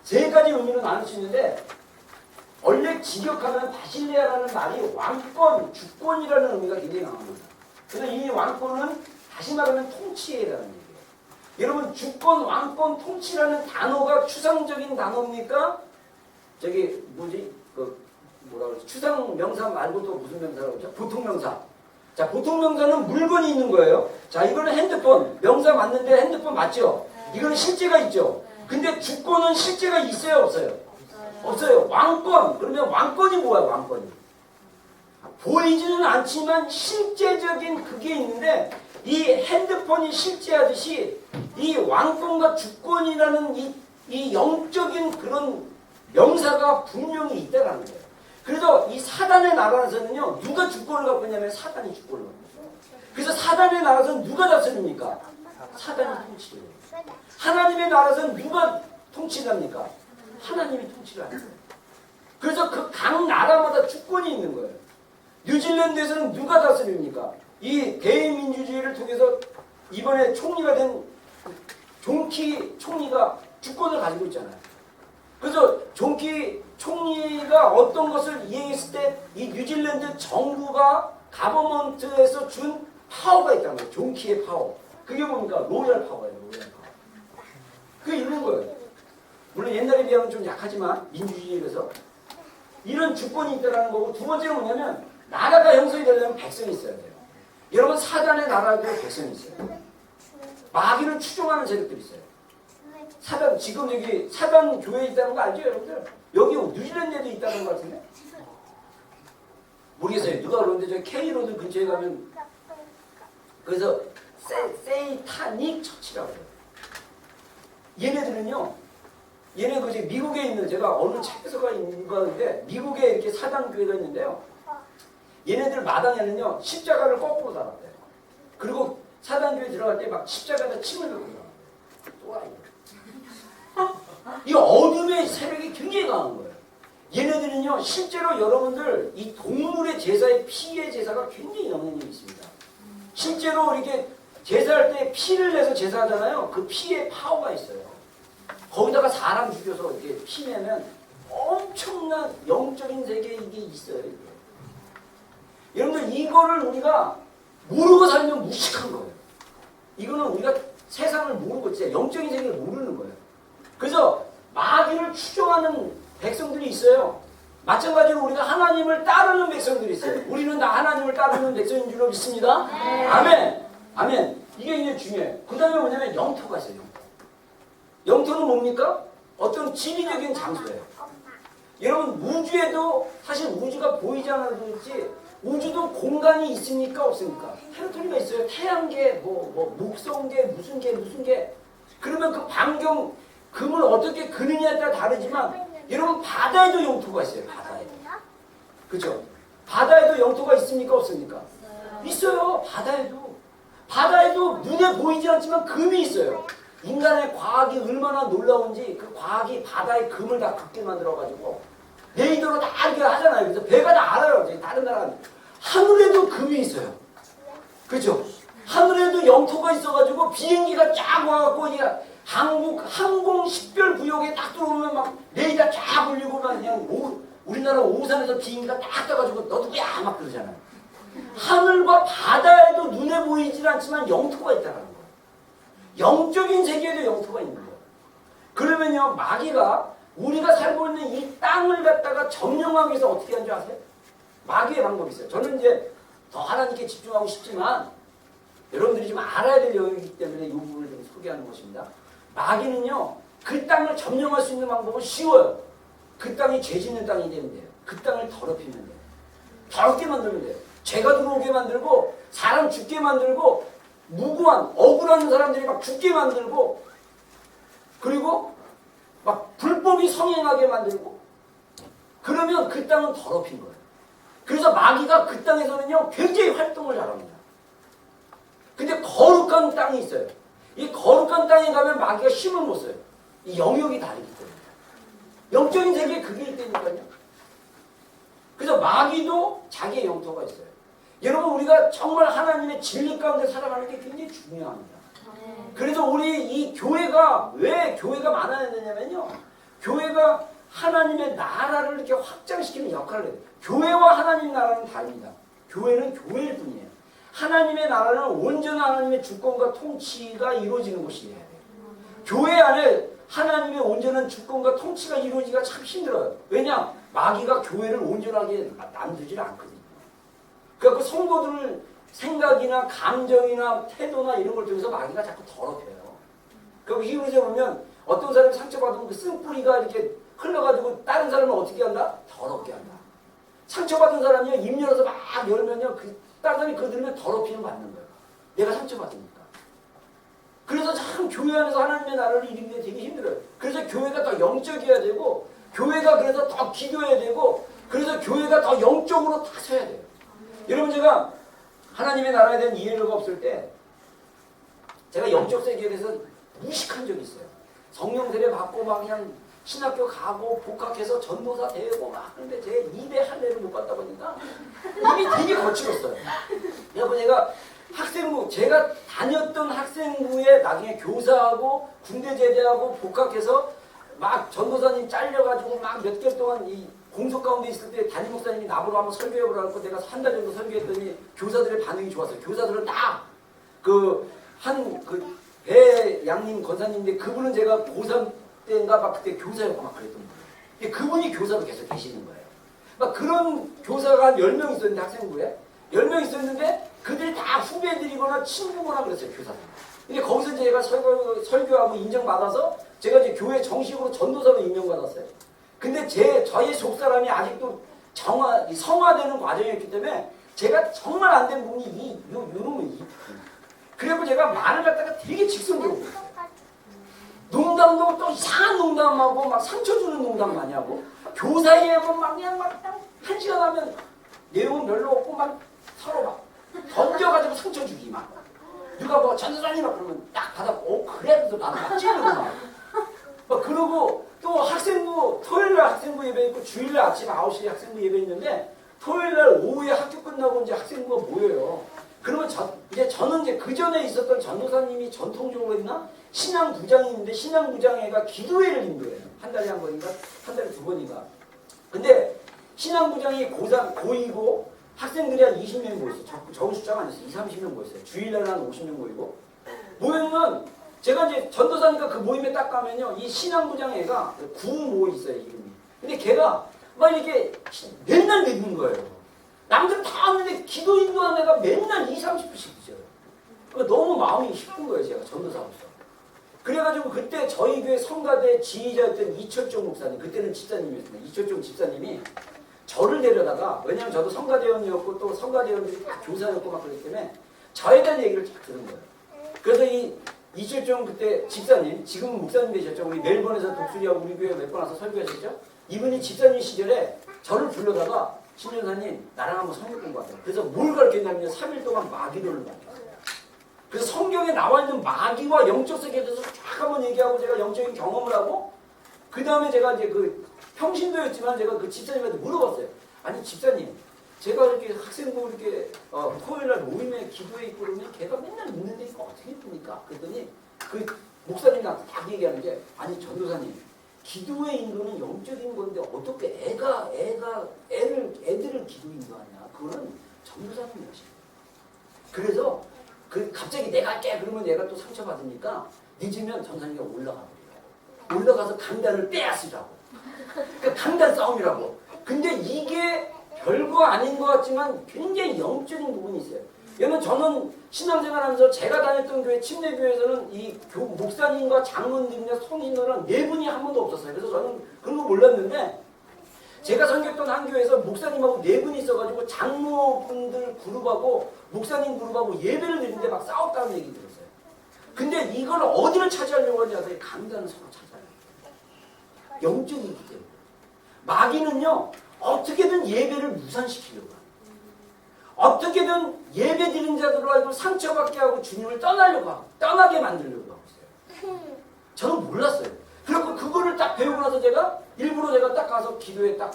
세 가지 의미로 나눌 수 있는데 원래 직역하면 바실레아라는 말이 왕권, 주권이라는 의미가 굉장히 강합니다. 그래서 이 왕권은 다시 말하면 통치라는 얘기예요. 여러분 주권, 왕권, 통치라는 단어가 추상적인 단어입니까? 저기 뭐지? 뭐라 그러지? 추상 명사 말고 또 무슨 명사라고 그러죠? 보통 명사. 자, 보통 명사는 물건이 있는 거예요. 자, 이거는 핸드폰. 명사 맞는데 핸드폰 맞죠? 이거는 실제가 있죠. 근데 주권은 실제가 있어요, 없어요? 없어요. 왕권. 그러면 왕권이 뭐야, 왕권이? 보이지는 않지만 실제적인 그게 있는데 이 핸드폰이 실제하듯이 이 왕권과 주권이라는 이 영적인 그런 명사가 분명히 있다라는 거예요. 그래서 이 사단의 나라에서는요, 누가 주권을 갖고 있냐면 사단이 주권을 갖고 있어요. 그래서 사단의 나라에서는 누가 다스립니까? 사단이 통치를 해요. 하나님의 나라에서는 누가 통치를 합니까? 하나님이 통치를 하는 거예요. 그래서 그 각 나라마다 주권이 있는 거예요. 뉴질랜드에서는 누가 다스립니까? 이 대의민주주의를 통해서 이번에 총리가 된 존키 총리가 주권을 가지고 있잖아요. 그래서 존키 총리가 어떤 것을 이행했을 때 이 뉴질랜드 정부가 가버먼트에서 준 파워가 있다는 거예요. 존키의 파워. 그게 뭡니까? 로얄 파워예요. 로얄 파워. 그게 있는 거예요. 물론 옛날에 비하면 좀 약하지만 민주주의에서 이런 주권이 있다는 거고, 두 번째는 뭐냐면 나라가 형성이 되려면 백성이 있어야 돼요. 여러분, 사단의 나라도 백성이 있어요. 마귀를 추종하는 세력들이 있어요. 사단, 지금 여기 사단 교회에 있다는 거 알죠, 여러분들? 여기 뉴질랜드에도 있다는 거 같은데? 모르겠어요. 누가 그러는데 저 K로드 근처에 가면 그래서 세이타닉 처치라고 해요. 얘네들은요, 얘네 그 미국에 있는, 제가 어느 책에서가 있는 건데 미국에 이렇게 사단 교회가 있는데요. 얘네들 마당에는요 십자가를 거꾸로 달았대요. 그리고 사단 교회 들어갈 때 막 십자가에다 침을 뱉고 들어가요. 이 어둠의 세력이 굉장히 강한 거예요. 얘네들은요 실제로 여러분들 이 동물의 제사의 피의 제사가 굉장히 영향이 있습니다. 실제로 이렇게 제사할 때 피를 내서 제사하잖아요. 그 피에 파워가 있어요. 거기다가 사람 죽여서 이렇게 피 내면 엄청난 영적인 세계에 이게 있어요. 이게. 여러분들 이거를 우리가 모르고 살면 무식한 거예요. 이거는 우리가 세상을 모르고 진짜 영적인 세계를 모르는 거예요. 그래서 마귀를 추종하는 백성들이 있어요. 마찬가지로 우리가 하나님을 따르는 백성들이 있어요. 우리는 다 하나님을 따르는 백성인 줄로 믿습니다. 네. 아멘. 아멘. 이게 이제 중요해요. 그 다음에 뭐냐면 영토가 있어요. 영토는 뭡니까? 어떤 지리적인 장소예요. 여러분 우주에도 사실 우주가 보이지 않아도 그렇지 우주도 공간이 있습니까? 없습니까? 테리토리가 있어요. 태양계, 목성계, 무슨 계. 그러면 그 반경 금을 어떻게 그느냐에 따라 다르지만 여러분 바다에도 영토가 있어요. 바다에도. 그죠? 바다에도 영토가 있습니까? 없습니까? 있어요. 바다에도 눈에 보이지 않지만 금이 있어요. 인간의 과학이 얼마나 놀라운지 그 과학이 바다의 금을 다 긋게 만들어가지고 레이더로 다 이렇게 하잖아요. 그래서 배가 다 알아요. 다른 나라는. 하늘에도 금이 있어요. 그죠? 하늘에도 영토가 있어가지고 비행기가 쫙 와갖고 이게 한국 항공 식별 구역에 딱 들어오면 막 레이더 쫙 울리고 막 그냥 우리나라 오산에서 비행기가 딱 떠가지고 너 누구야 막 그러잖아요. 하늘과 바다에도 눈에 보이질 않지만 영토가 있다는 거예요. 영적인 세계에도 영토가 있는 거예요. 그러면요 마귀가 우리가 살고 있는 이 땅을 갖다가 점령하기 위해서 어떻게 하는 줄 아세요? 마귀의 방법이 있어요. 저는 이제 더 하나님께 집중하고 싶지만 여러분들이 좀 알아야 될 영역이기 때문에 이 부분을 좀 소개하는 것입니다. 마귀는요 그 땅을 점령할 수 있는 방법은 쉬워요. 그 땅이 죄 짓는 땅이 되면 돼요. 그 땅을 더럽히면 돼요. 더럽게 만들면 돼요. 죄가 들어오게 만들고 사람 죽게 만들고 무고한 억울한 사람들이 막 죽게 만들고 그리고 막 불법이 성행하게 만들고 그러면 그 땅은 더럽힌 거예요. 그래서 마귀가 그 땅에서는요 굉장히 활동을 잘합니다. 근데 거룩한 땅이 있어요. 이 거룩한 땅에 가면 마귀가 힘을 못 써요. 이 영역이 다르기 때문에. 영적인 세계에 그게 있다니까요. 그래서 마귀도 자기의 영토가 있어요. 여러분 우리가 정말 하나님의 진리 가운데 살아가는 게 굉장히 중요합니다. 그래서 우리 이 교회가 왜 교회가 많아야 되냐면요. 교회가 하나님의 나라를 이렇게 확장시키는 역할을 해요. 교회와 하나님 나라는 다릅니다. 교회는 교회일 뿐이에요. 하나님의 나라는 온전한 하나님의 주권과 통치가 이루어지는 곳이에요. 교회 안에 하나님의 온전한 주권과 통치가 이루어지기가 참 힘들어요. 왜냐? 마귀가 교회를 온전하게 만들지 않거든요. 그래서 성도들 생각이나 감정이나 태도나 이런 걸 통해서 마귀가 자꾸 더럽혀요. 그리고 히브리서에 보면 어떤 사람이 상처받으면 그 쓴뿌리가 이렇게 흘러가지고 다른 사람을 어떻게 한다? 더럽게 한다. 상처받은 사람이요 입 열어서 막 열면요 다른 사람이 그거 들으면 더럽히는 받는 거예요. 내가 상처받으니까. 그래서 참 교회 안에서 하나님의 나라를 이루는 게 되게 힘들어요. 그래서 교회가 더 영적이어야 되고 교회가 그래서 더 기도해야 되고 그래서 교회가 더 영적으로 다서야 돼요. 여러분 제가 하나님의 나라에 대한 이해가 없을 때 제가 영적 세계에 대해서 무식한 적이 있어요. 성령 세례 받고 막 그냥 신학교 가고 복학해서 전도사 되고 막 근데 제 입에 할례를 못 받다 보니까 입이 되게 거칠었어요. 그래서 제가 학생부 제가 다녔던 학생부에 나중에 교사하고 군대 제대하고 복학해서 막 전도사님 잘려가지고 막 몇 개월 동안 이 공석 가운데 있을 때 담임 목사님이 나보러 한번 설교해보라고 내가 한 달 정도 설교했더니 교사들의 반응이 좋았어요. 교사들은 다 배양님 권사님인데 그분은 제가 고3 때인가 막 그때 교사였고 막 그랬던 거예요. 그분이 교사로 계속 계시는 거예요. 막 그런 교사가 한 10명 있었는데 학생부에 10명 있었는데 그들이 다 후배들이거나 친구거나 그랬어요. 교사들. 근데 거기서 제가 설교하고 인정받아서 제가 이제 교회 정식으로 전도사로 임명받았어요. 근데 저희 속사람이 아직도 성화되는 과정이었기 때문에 제가 정말 안 된 부분이 요놈은 그래서 제가 말을 갖다가 되게 직선적으로 했어요. 농담도 또 이상한 농담하고 막 상처 주는 농담 많이 하고 교사에 막 그냥 막 한 시간 하면 내용은 별로 없고 막 서로 막 던져가지고 상처 주기 막 누가 뭐 전도사님 막 그러면 딱 받았고 그래도 나는 막 찌르고 막 그러고 또 학생부 토요일날 학생부 예배 있고 주일날 아침 9시에 학생부 예배 있는데 토요일날 오후에 학교 끝나고 이제 학생부가 모여요. 그러면 저는 이제 그 전에 있었던 전도사님이 전통적으로 했나 신앙부장인데 신앙부장회가 기도회를 인도해요. 한 달에 한 번인가 한 달에 2번인가. 근데 신앙부장이 고2고 학생들이 한 20명 모였어요. 적은 숫자가 아니었어요. 30명 모였어요. 주일날 한 50명 모이고 모이면 제가 이제 전도사니까 그 모임에 딱 가면요. 이 신앙부장회가 구모 있어요. 이름이. 근데 걔가 막 이렇게 맨날 믿는 거예요. 남들 다 왔는데 기도 인도한 애가 맨날 20-30분씩 늦어요. 그러니까 너무 마음이 힘든 거예요. 제가 전도사로서. 그래가지고 그때 저희 교회 성가대 지휘자였던 이철종 목사님, 그때는 집사님이었습니다. 이철종 집사님이 저를 데려다가, 왜냐면 저도 성가대원이었고 또 성가대원들이 다 교사였고 막 그랬기 때문에 저에 대한 얘기를 쫙 들은 거예요. 그래서 이철종 그때 집사님, 지금은 목사님 되셨죠. 우리 멜번에서 독수리하고 우리 교회 몇 번 와서 설교하셨죠. 이분이 집사님 시절에 저를 불러다가 신전사님 나랑 한번 성경 공부하자. 그래서 뭘 가르쳤냐면 3일 동안 마귀론을 가르쳤어요. 그래서 성경에 나와 있는 마귀와 영적 세계에 대해서 쫙 한번 얘기하고 제가 영적인 경험을 하고 그 다음에 제가 이제 그 평신도였지만 제가 그 집사님한테 물어봤어요. 아니 집사님 제가 이렇게 학생부 이렇게 토요일날 모임에 기도에 있고 그러면 걔가 맨날 있는데 이거 어떻게 봅니까? 그랬더니 그 목사님 나한테 딱 얘기하는 게 아니 전도사님 기도의 인도는 영적인 건데 어떻게 애들을 기도 인도하냐? 그거는 전도사님이 하시는 거예요. 그래서 갑자기 내가 할게 그러면 얘가 또 상처받으니까 늦으면 전사님이 올라가 버려요. 올라가서 강단을 빼앗으라고. 그러니까 강단 싸움이라고. 근데 이게 별거 아닌 것 같지만 굉장히 영적인 부분이 있어요. 왜냐면 저는 신앙생활하면서 제가 다녔던 교회 침례교회에서는 이 목사님과 장로님이나 성인들은 네 분이 한 번도 없었어요. 그래서 저는 그런 거 몰랐는데 제가 섬겼던 한 교회에서 목사님하고 네 분이 있어가지고 장로분들 그룹하고 목사님 그룹하고 예배를 드리는데 막 싸웠다는 얘기 들었어요. 근데 이걸 어디를 차지하려고 하냐 하더니 강단을 서로 차지하려고 해요. 영적이기 때문에. 마귀는요 어떻게든 예배를 무산시키려고 해요. 어떻게든 예배 드린 자들로 알고 상처받게 하고 주님을 떠나려고 하고 떠나게 만들려고 하고 있어요. 저는 몰랐어요. 그리고 그거를 딱 배우고 나서 제가 일부러 제가 딱 가서 기도에 딱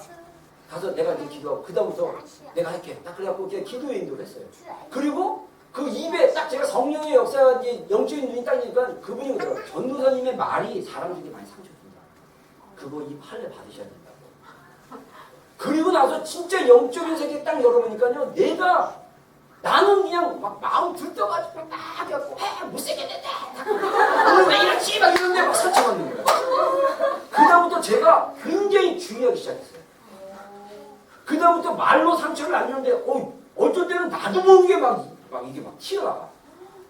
가서 내가 이제 기도하고 그 다음부터 내가 할게 딱 그래갖고 그냥 기도에 인도를 했어요. 그리고 그 입에 딱 제가 성령의 역사가 이제 영적인 눈이 딱 있으니까 그분이 그러더라고요. 전도사님의 말이 사람들에게 많이 상처 준다. 그거 입 할례 받으셔야 된다고. 그리고 나서 진짜 영적인 세계 딱 열어보니까요. 나는 그냥 막 마음 들떠가지고 막 해갖고 못생겼는데 오늘 왜 이렇지 막 이런데 막 상처받는 거예요. 그다음부터 제가 굉장히 주의하기 시작했어요. 그다음부터 말로 상처를 안 주는데 어쩔 때는 나도 모르게 막 이게 막 튀어나가.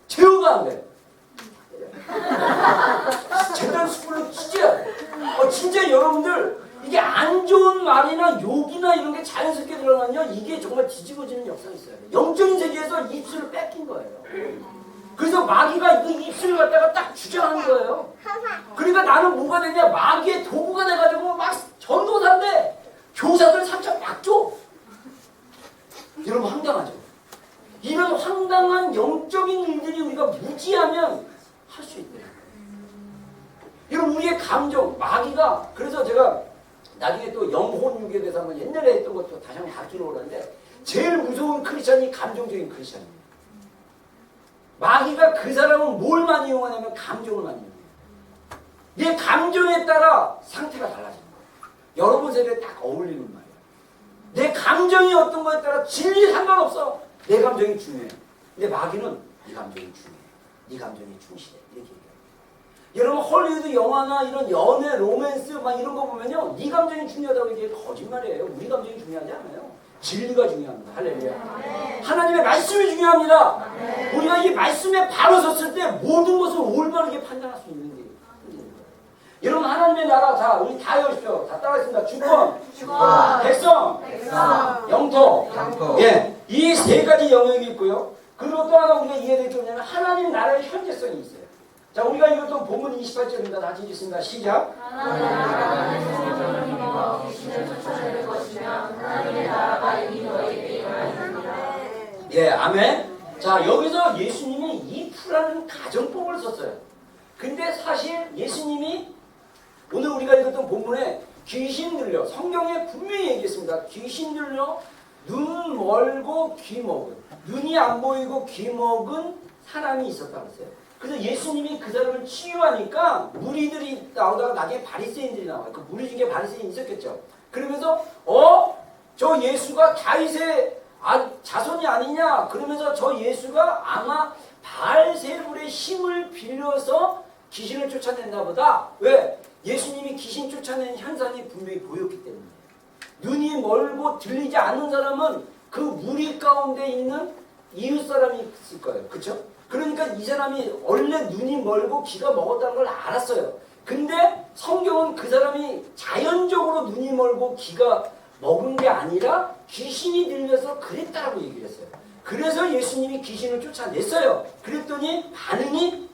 제어가 안 돼. 재단 수술로 찢어야 돼. 진짜 여러분들 이게 안 좋은 말이나 욕이나 이런 게 자연스럽게 들어가면요 이게 정말 뒤집어지는 역사가 있어요. 영적인 세계에서 입술을 뺏긴 거예요. 그래서 마귀가 그 입술을 갖다가 딱 주장하는 거예요. 그러니까 나는 뭐가 되냐? 마귀의 도구가 돼가지고 막 전도사인데 교사들 상처 막 줘. 여러분 황당하죠? 이런 황당한 영적인 일들이 우리가 무지하면 할 수 있대요. 여러분 우리의 감정, 마귀가 그래서 제가 나중에 또 영혼육에 대해서 한번 옛날에 했던 것도 다시 한번 바뀌려고 그러는데 제일 무서운 크리스천이 감정적인 크리스천이에요. 마귀가 그 사람은 뭘 많이 이용하냐면 감정을 많이 이용해요. 내 감정에 따라 상태가 달라지는 거예요. 여러분 세대에 딱 어울리는 말이에요. 내 감정이 어떤 거에 따라 진리 상관없어. 내 감정이 중요해. 근데 마귀는 네 감정이 중요해. 네 감정이 충실해. 이렇게 얘기해요. 여러분 헐리우드 영화나 이런 연애, 로맨스 막 이런 거 보면요. 네 감정이 중요하다고 이게 거짓말이에요. 우리 감정이 중요하지 않아요. 진리가 중요합니다. 할렐루야. 하나님의 말씀이 중요합니다. 우리가 이 말씀에 바로 섰을 때 모든 것을 올바르게 판단할 수 있는 게 여러분 하나님의 나라 자 우리 다 외우십시오. 다 따라했습니다. 주권, 백성, 영토. 예, 이 세 가지 영역이 있고요. 그리고 또 하나 우리가 이해될 게 뭐냐면 하나님 나라의 현재성이 있어요. 자 우리가 이것도 본문 28절입니다. 같이 읽겠습니다. 시작. 예, 아멘. 자 여기서 예수님이 이프라는 가정법을 썼어요. 근데 사실 예수님이 오늘 우리가 읽었던 본문에 귀신 들려 성경에 분명히 얘기했습니다. 귀신 들려 눈 멀고 귀 먹은 눈이 안 보이고 귀 먹은 사람이 있었다고 했어요. 그래서 예수님이 그 사람을 치유하니까 무리들이 나오다가 나중에 바리새인들이 나와요. 그 무리 중에 바리새인이 있었겠죠. 그러면서 저 예수가 다윗의 자손이 아니냐 그러면서 저 예수가 아마 바알세불의 힘을 빌려서 귀신을 쫓아냈나 보다. 왜? 예수님이 귀신 쫓아내는 현상이 분명히 보였기 때문에. 눈이 멀고 들리지 않는 사람은 그 무리 가운데 있는 이웃 사람이 있을 거예요. 그렇죠? 그러니까 이 사람이 원래 눈이 멀고 귀가 먹었다는 걸 알았어요. 근데 성경은 그 사람이 자연적으로 눈이 멀고 귀가 먹은 게 아니라 귀신이 들려서 그랬다라고 얘기를 했어요. 그래서 예수님이 귀신을 쫓아냈어요. 그랬더니 반응이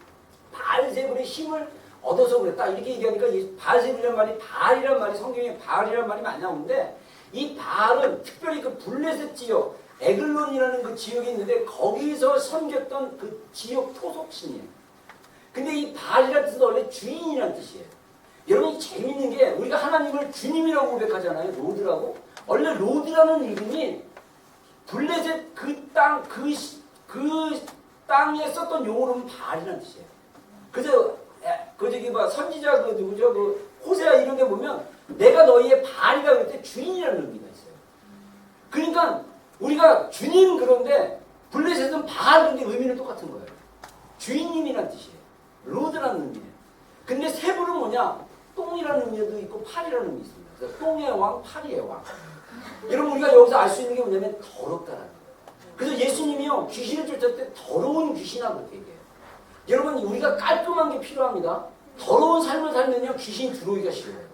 바알세불의 힘을 얻어서 그랬다. 이렇게 얘기하니까 바알세불이란 말이 바알이란 말이 성경에 바알이란 말이 많이 나오는데 이 바알은 특별히 그 블레셋 지역 에글론이라는 그 지역이 있는데 거기서 섬겼던 그 지역 토속신이에요. 근데 이 바알이라는 뜻은 원래 주인이라는 뜻이에요. 여러분 재밌는 게 우리가 하나님을 주님이라고 고백하잖아요. 로드라고. 원래 로드라는 이름이 블레셋 그 땅에 썼던 용어로는 바알이라는 뜻이에요. 그래서 선지자 그 누구죠? 그 호세아 이런 게 보면 내가 너희의 바알이라 그럴 때 주인이라는 의미가 있어요. 그러니까 우리가 주님 그런데 블레셋은 바알 근데 의미는 똑같은 거예요. 주인님이라는 뜻이에요. 로드라는 의미예요. 근데 세불은 뭐냐? 똥이라는 의미도 있고 팔이라는 의미 있습니다. 그래서 똥의 왕, 팔이의 왕. 여러분 우리가 여기서 알 수 있는 게 뭐냐면 더럽다라는 거예요. 그래서 예수님이요 귀신을 쫓을 때 더러운 귀신아 그렇게 얘기해요. 여러분 우리가 깔끔한 게 필요합니다. 더러운 삶을 살면요 귀신이 들어오기가 싫어요.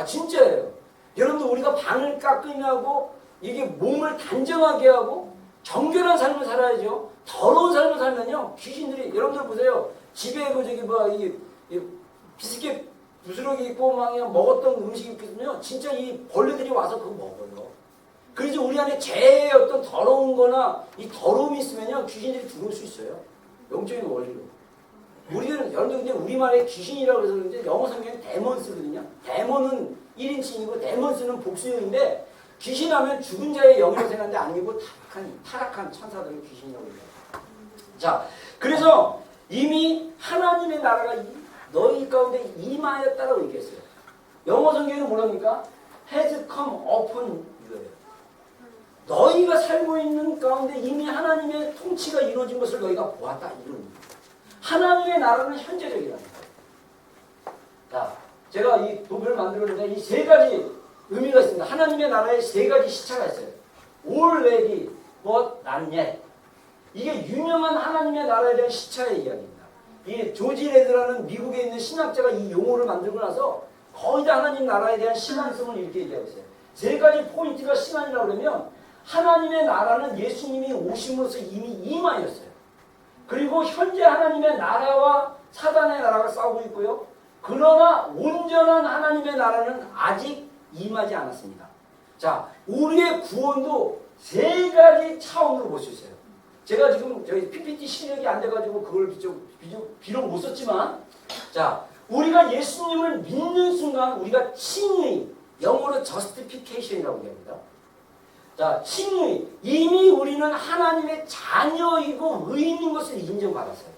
진짜예요. 여러분들 우리가 방을 깔끔히 하고 이게 몸을 단정하게 하고 정결한 삶을 살아야죠. 더러운 삶을 살면요 귀신들이 여러분들 보세요. 집에 비스켓 부스러기 있고 막 그냥 먹었던 음식이 있거든요. 진짜 이 벌레들이 와서 그거 먹어요. 그래서 우리 안에 죄의 어떤 더러운 거나 이 더러움이 있으면요 귀신들이 들어올 수 있어요. 영적인 원리로. 우리는 여러분들 근데 우리말에 귀신이라고 해서 그런데 영어 성경에 데몬스거든요. 데몬은 1인칭이고 데몬스는 복수형인데 귀신하면 죽은 자의 영이라고 생각하는데 아니고 타락한 천사들을 귀신이라고 해요. 자, 그래서 이미 하나님의 나라가 너희 가운데 임하였다라고 얘기했어요. 영어 성경에는 뭐랍니까? has come upon you예요. 너희가 살고 있는 가운데 이미 하나님의 통치가 이루어진 것을 너희가 보았다. 이런 의미입니다. 하나님의 나라는 현재적이라는 거예요. 자, 제가 이 도표를 만들었는데 이 세 가지 의미가 있습니다. 하나님의 나라에 세 가지 시차가 있어요. already, but not yet. 이게 유명한 하나님의 나라에 대한 시차의 이야기입니다. 이 조지 레드라는 미국에 있는 신학자가 이 용어를 만들고 나서 거의 다 하나님 나라에 대한 신앙성을 이렇게 얘기하고 있어요. 세 가지 포인트가 신앙이라고 그러면 하나님의 나라는 예수님이 오심으로써 이미 임하였어요. 그리고 현재 하나님의 나라와 사단의 나라가 싸우고 있고요. 그러나 온전한 하나님의 나라는 아직 임하지 않았습니다. 자, 우리의 구원도 세 가지 차원으로 볼 수 있어요. 제가 지금 저희 PPT 실력이 안 돼가지고 그걸 비록 못 썼지만, 자, 우리가 예수님을 믿는 순간 우리가 칭의, 영어로 justification이라고 얘기합니다. 자, 칭의, 이미 우리는 하나님의 자녀이고 의인인 것을 인정받았어요.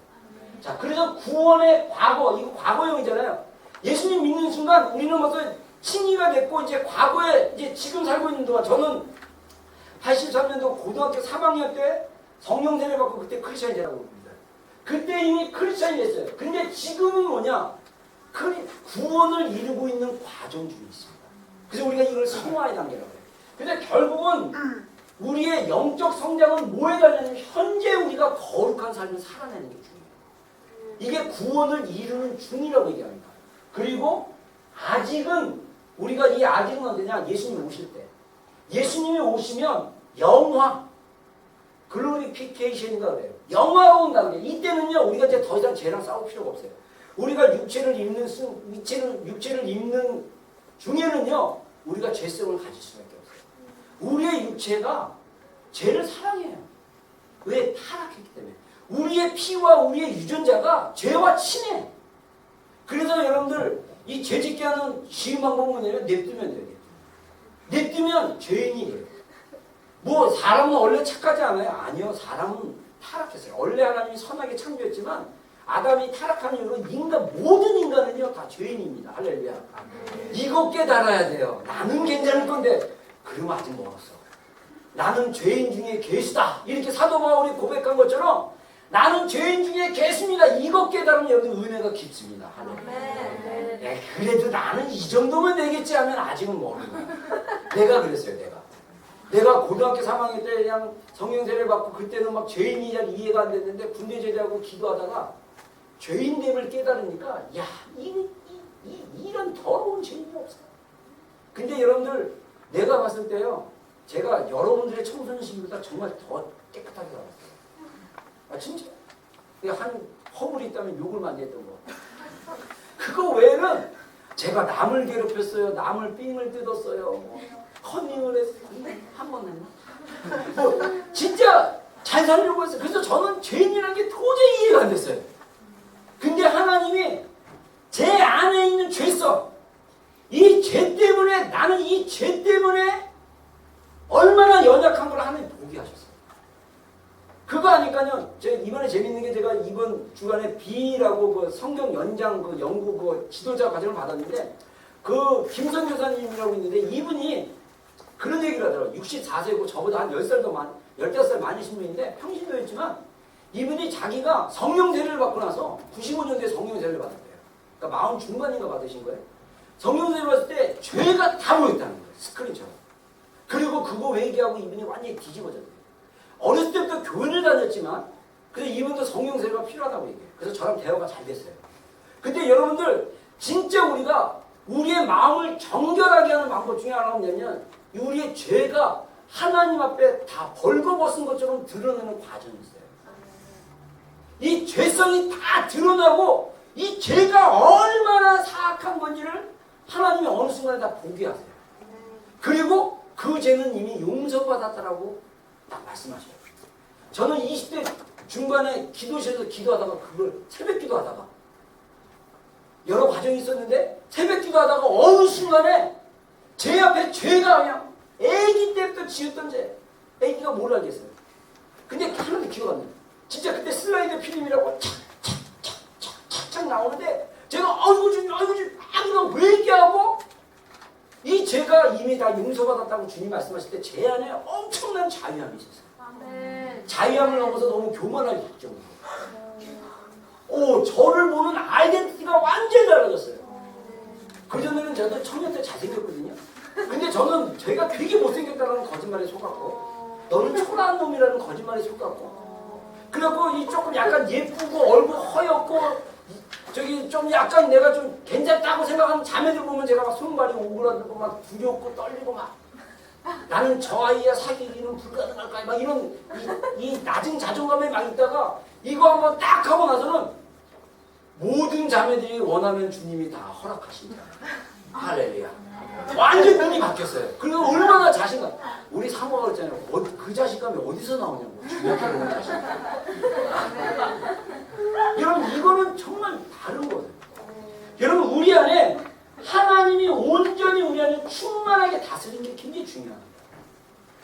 자, 그래서 구원의 과거, 이거 과거형이잖아요. 예수님 믿는 순간 우리는 무슨 칭의가 됐고, 이제 과거에, 이제 지금 살고 있는 동안, 저는 83년도 고등학교 3학년 때 성령 세례 받고 그때 크리스천이 되라고 합니다. 그때 이미 크리스천이 됐어요. 근데 지금은 뭐냐? 구원을 이루고 있는 과정 중에 있습니다. 그래서 우리가 이걸 성화의 단계라고 해요. 근데 결국은 우리의 영적 성장은 뭐에 달렸냐면 현재 우리가 거룩한 삶을 살아내는 게 중요해요. 이게 구원을 이루는 중이라고 얘기합니다. 그리고 아직은 우리가 이 아직은 언제냐? 예수님이 오실 때. 예수님이 오시면 영화, 글로리피케이션인가 그래요. 영화로운 단계. 이때는요, 우리가 이제 더 이상 죄랑 싸울 필요가 없어요. 우리가 육체를 입는 중에는요, 우리가 죄성을 가질 수밖에 없어요. 우리의 육체가 죄를 사랑해요. 왜? 타락했기 때문에. 우리의 피와 우리의 유전자가 죄와 친해. 그래서 여러분들, 이 죄짓게 하는 쉬운 방법은 뭐냐면 냅두면 돼요. 냅두면 죄인이에요. 뭐 사람은 원래 착하지 않아요? 아니요. 사람은 타락했어요. 원래 하나님이 선하게 창조했지만 아담이 타락한 이후로 모든 인간은요 다 죄인입니다. 할렐루야. 이거 깨달아야 돼요. 나는 괜찮을 건데 그러면 아직 멀었어. 나는 죄인 중에 괴수다. 이렇게 사도 바울이 고백한 것처럼 나는 죄인 중에 괴수입니다. 이거 깨달으면 여기 은혜가 깊습니다. 할렐루야. 네, 그래도 나는 이 정도면 되겠지 하면 아직은 멀은 거야. 내가 그랬어요. 내가 고등학교 3학년 때 그냥 성령 세례를 받고 그때는 막 죄인이 잘 이해가 안 됐는데 군대 제대하고 기도하다가 죄인됨을 깨달으니까 야, 이런 더러운 죄인이 없어. 근데 여러분들 내가 봤을 때요, 제가 여러분들의 청소년 시기보다 정말 더 깨끗하게 살았어요. 아 진짜. 한 허물이 있다면 욕을 많이 했던 거. 그거 외에는 제가 남을 괴롭혔어요. 남을 삥을 뜯었어요. 커닝을 했어요. 한 번 했나? 뭐 진짜 잘 살려고 했어요. 그래서 저는 죄인이라는 게 도저히 이해가 안 됐어요. 근데 하나님이 제 안에 있는 죄성, 이 죄 때문에 나는 이 죄 때문에 얼마나 연약한 걸 하나님 보게 하셨어요. 그거 하니까요. 제가 이번에 재밌는 게 제가 이번 주간에 B라고 그 성경 연장 그 연구 그 지도자 과정을 받았는데 그 김선 교사님이라고 있는데 이분이 그런 얘기를 하더라고요. 64세고 저보다 한 10살 더 15살 많으신 분인데 평신도였지만 이분이 자기가 성령 세례를 받고 나서 95년도에 성령 세례를 받았대요. 그러니까 40 중반인가 받으신 거예요. 성령 세례를 받을 때 죄가 다 보였다는 거예요. 스크린처럼. 그리고 그거 회개하고 이분이 완전히 뒤집어졌대요. 어렸을 때부터 교회를 다녔지만 그래서 이분도 성령 세례가 필요하다고 얘기해요. 그래서 저랑 대화가 잘 됐어요. 근데 여러분들 진짜 우리가 우리의 마음을 정결하게 하는 방법 중에 하나가 뭐냐면 우리의 죄가 하나님 앞에 다 벌거벗은 것처럼 드러내는 과정이 있어요. 이 죄성이 다 드러나고 이 죄가 얼마나 사악한 건지를 하나님이 어느 순간에 다 보게 하세요. 그리고 그 죄는 이미 용서받았다라고 딱 말씀하셔요. 저는 20대 중반에 기도실에서 기도하다가 그걸 새벽 기도하다가 여러 과정이 있었는데 새벽 기도하다가 어느 순간에 제 앞에 죄가 그냥 애기 때부터 지었던 죄. 애기가 뭘 알겠어요. 근데 하나도 기억 안 나요. 진짜 그때 슬라이드 필름이라고 착착착착착 나오는데 제가 아이고 주님 아이고 회개하고 이 죄가 이미 다 용서받았다고 주님 말씀하실 때 제 안에 엄청난 자유함이 있었어요. 아멘. 자유함을 넘어서 너무 교만하게 정도로. 저를 보는 아이덴티티가 완전히 달라졌어요. 그전에는 저도 청년 때 잘생겼거든요. 근데 저는 제가 되게 못생겼다는 거짓말에 속았고 너는 초라한 놈이라는 거짓말에 속았고 그래갖고 이 조금 약간 예쁘고 얼굴 허옇고 저기 좀 약간 내가 좀 괜찮다고 생각하는 자매들 보면 제가 막 손발이 오그라들고 막 두렵고 떨리고 막 나는 저 아이야 사귀기는 불가능할까 막 이런 이 낮은 자존감에 막 있다가 이거 한번 딱 하고 나서는 모든 자매들이 원하면 주님이 다 허락하신다. 할렐루야. 완전 눈이 바뀌었어요. 그리고 얼마나 자신감. 우리 사모가 그랬잖아요. 그 자신감이 어디서 나오냐고. 주님께 오는 자신감. 여러분 이거는 정말 다른 거예요. 여러분 우리 안에 하나님이 온전히 우리 안에 충만하게 다스리는 게 굉장히 중요합니다.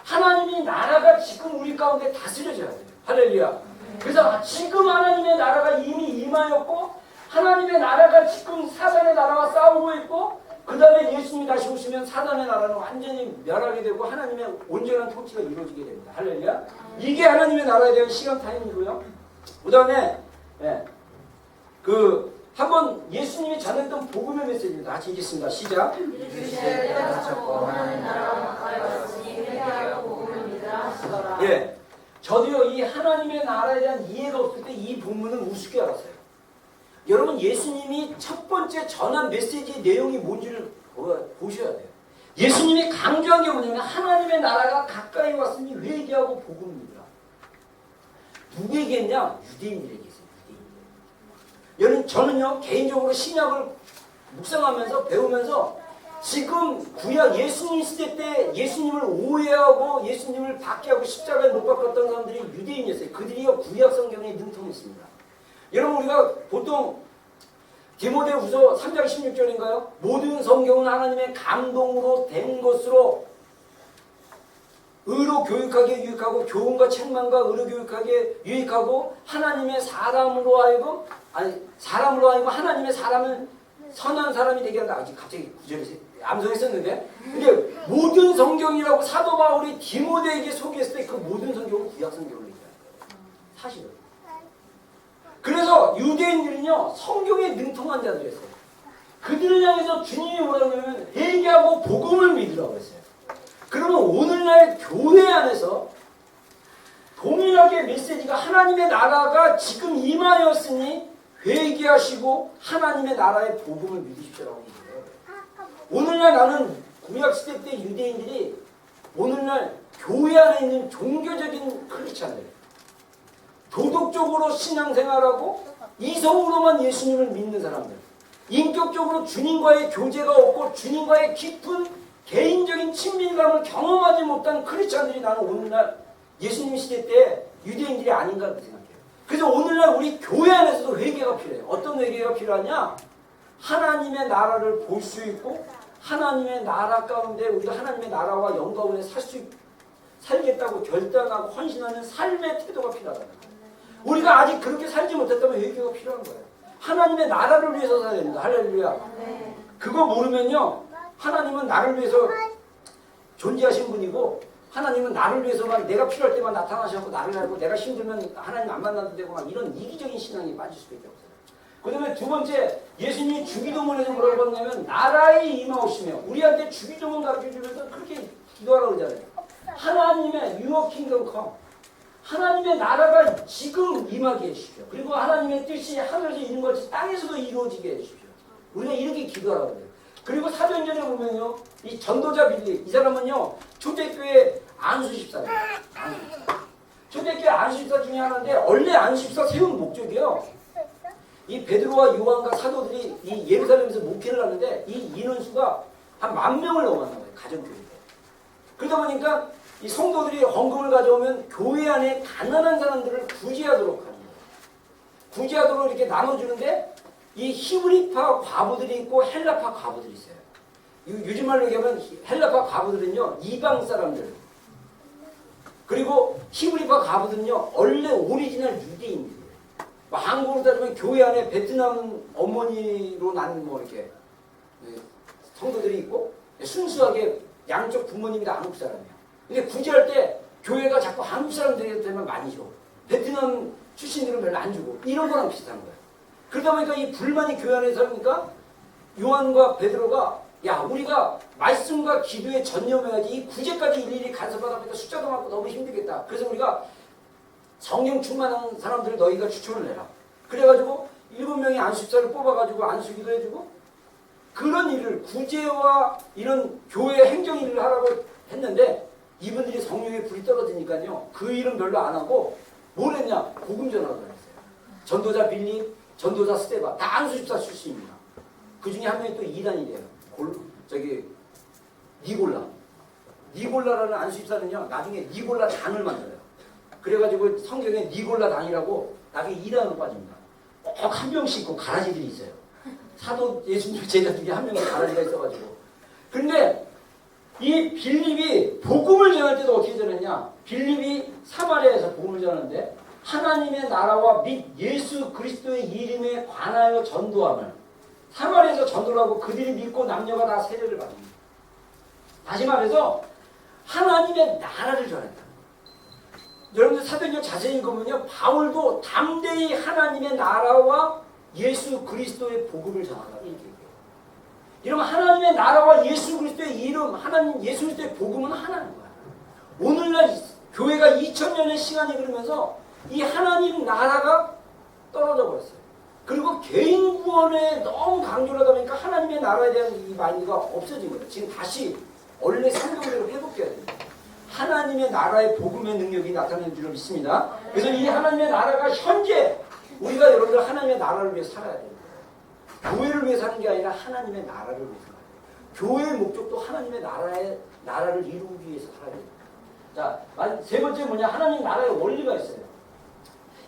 하나님이 나라가 지금 우리 가운데 다스려져야 돼요. 할렐루야. 그래서 지금 하나님의 나라가 이미 임하였고 하나님의 나라가 지금 사단의 나라와 싸우고 있고 그 다음에 예수님이 다시 오시면 사단의 나라는 완전히 멸하게 되고 하나님의 온전한 통치가 이루어지게 됩니다. 할렐루야. 이게 하나님의 나라에 대한 시간 타임이고요. 그 다음에 한번 예수님이 전했던 복음의 메시지입니다. 같이 읽겠습니다. 시작. 예, 저도요 이 하나님의 나라에 대한 이해가 없을 때 이 본문을 우습게 알았어요. 여러분 예수님이 첫 번째 전한 메시지의 내용이 뭔지를 보셔야 돼요. 예수님이 강조한 게 뭐냐면 하나님의 나라가 가까이 왔으니 회개하고 복음입니다. 누구에게 했냐? 유대인들에게 했어요. 여러분 저는요 개인적으로 신약을 묵상하면서 배우면서 지금 구약 예수님 시대 때 예수님을 오해하고 예수님을 박해하고 십자가에 못 박았던 사람들이 유대인이었어요. 그들이요 구약 성경에 능통했습니다. 여러분 우리가 보통 디모데후서 3장 16절인가요? 모든 성경은 하나님의 감동으로 된 것으로 의로 교육하게 유익하고 교훈과 책망과 의로 교육하게 유익하고 하나님의 사람으로 하여금 하나님의 사람은 선한 사람이 되게 한다. 아직 갑자기 구절을 암송했었는데 근데 모든 성경이라고 사도 바울이 디모데에게 소개했을 때 그 모든 성경은 구약 성경을 얘기하는 거예요. 사실은. 그래서 유대인들은요 성경에 능통한 자들이었어요. 그들을 향해서 주님이 뭐라고 하냐면 회개하고 복음을 믿으라고 했어요. 그러면 오늘날 교회 안에서 동일하게 메시지가 하나님의 나라가 지금 임하였으니 회개하시고 하나님의 나라의 복음을 믿으십시오라고 얘기해요. 오늘날 나는 구약시대 때 유대인들이 오늘날 교회 안에 있는 종교적인 크리스찬들 도덕적으로 신앙생활하고 이성으로만 예수님을 믿는 사람들 인격적으로 주님과의 교제가 없고 주님과의 깊은 개인적인 친밀감을 경험하지 못한 크리스찬들이 나는 오늘날 예수님 시대 때 유대인들이 아닌가 생각해요. 그래서 오늘날 우리 교회 안에서도 회개가 필요해요. 어떤 회개가 필요하냐? 하나님의 나라를 볼 수 있고 하나님의 나라 가운데 우리가 하나님의 나라와 영광을 살겠다고 결단하고 헌신하는 삶의 태도가 필요하다는 거예요. 우리가 아직 그렇게 살지 못했다면 회개가 필요한 거예요. 하나님의 나라를 위해서 살아야 됩니다. 할렐루야. 그거 모르면요 하나님은 나를 위해서 존재하신 분이고 하나님은 나를 위해서만 내가 필요할 때만 나타나셔서 나를 알고 내가 힘들면 하나님 안 만나도 되고 막 이런 이기적인 신앙이 빠질 수밖에 없어요. 그 다음에 두 번째 예수님이 주기도문에서 뭐라고 했냐면 나라의 임하오시며 우리한테 주기도문 가르쳐주면서 그렇게 기도하라고 그러잖아요. 하나님의 Your Kingdom Come 하나님의 나라가 지금 임하게 해주십시오. 그리고 하나님의 뜻이 하늘에서 이룬 것이 땅에서도 이루어지게 해주십시오. 우리가 이렇게 기도하라고 해요. 그리고 사도행전에 보면요 이 전도자 빌리 이 사람은요 초대교회 안수집사예요. 초대교회 안수집사 중에 하나인데 원래 안수집사 세운 목적이요 이 베드로와 요한과 사도들이 이 예루살렘에서 목회를 하는데 이 인원수가 한 10,000명을 넘어가는 거예요. 가정교회. 그러다 보니까 이 성도들이 헌금을 가져오면 교회 안에 가난한 사람들을 구제하도록 하는 거예요. 구제하도록 이렇게 나눠주는데 이 히브리파 과부들이 있고 헬라파 과부들이 있어요. 요즘 말로 얘기하면 헬라파 과부들은요 이방 사람들 그리고 히브리파 과부들은요 원래 오리지널 유대인들이에요. 한국으로 따지면 교회 안에 베트남 어머니로 난 뭐 이렇게 성도들이 있고 순수하게 양쪽 부모님이 다 한국 사람이에요. 근데 구제할 때 교회가 자꾸 한국 사람들한테만 많이 줘. 베트남 출신들은 별로 안 주고 이런 거랑 비슷한 거예요. 그러다 보니까 이 불만이 교회 안에 서니까 요한과 베드로가 야 우리가 말씀과 기도에 전념해야지 이 구제까지 일일이 간섭하다 보니까 숫자도 많고 너무 힘들겠다. 그래서 우리가 성령 충만한 사람들을 너희가 추천을 해라. 그래가지고 7명의 안수집사를 뽑아가지고 안수기도 해주고 그런 일을 구제와 이런 교회 행정 일을 하라고 했는데 이분들이 성령의 불이 떨어지니까요 그 일은 별로 안 하고 뭘 했냐? 복음 전하러 다녔어요. 전도자 빌립, 전도자 스데반 다 안수집사 출신입니다. 그 중에 한 명이 또 이단이래요. 니골라라는 안수집사는요 나중에 니골라 당을 만들어요. 그래가지고 성경에 니골라 당이라고 나중에 이단으로 빠집니다. 꼭 한 명씩 있고 가라지들이 있어요. 사도 예수님 제자 중에 한 명이 가라지가 있어가지고. 근데 이 빌립이 복음을 전할 때도 어떻게 전했냐? 빌립이 사마리아에서 복음을 전하는데 하나님의 나라와 및 예수 그리스도의 이름에 관하여 전도함을 사마리아에서 전도를 하고 그들이 믿고 남녀가 다 세례를 받습니다. 다시 말해서 하나님의 나라를 전했다. 여러분들 사도행전 자세히 읽으면요 바울도 담대히 하나님의 나라와 예수 그리스도의 복음을 전하다 이렇게 얘기해요. 이러면 하나님의 나라와 예수 그리스도의 이름, 하나님 예수 그리스도의 복음은 하나인 거야. 오늘날 교회가 2000년의 시간이 흐르면서 이 하나님 나라가 떨어져 버렸어요. 그리고 개인 구원에 너무 강조를 하다 보니까 하나님의 나라에 대한 이 마인드가 없어진 거예요. 지금 다시 원래 성경대로 회복해야 됩니다. 하나님의 나라의 복음의 능력이 나타나는 줄 믿습니다. 그래서 이 하나님의 나라가 현재 우리가 여러분들 하나님의 나라를 위해 살아야 됩니다. 교회를 위해 사는 게 아니라 하나님의 나라를 위해 살아야 돼요. 교회의 목적도 하나님의 나라를 이루기 위해서 살아야 됩니다. 자, 세 번째 뭐냐? 하나님 나라의 원리가 있어요.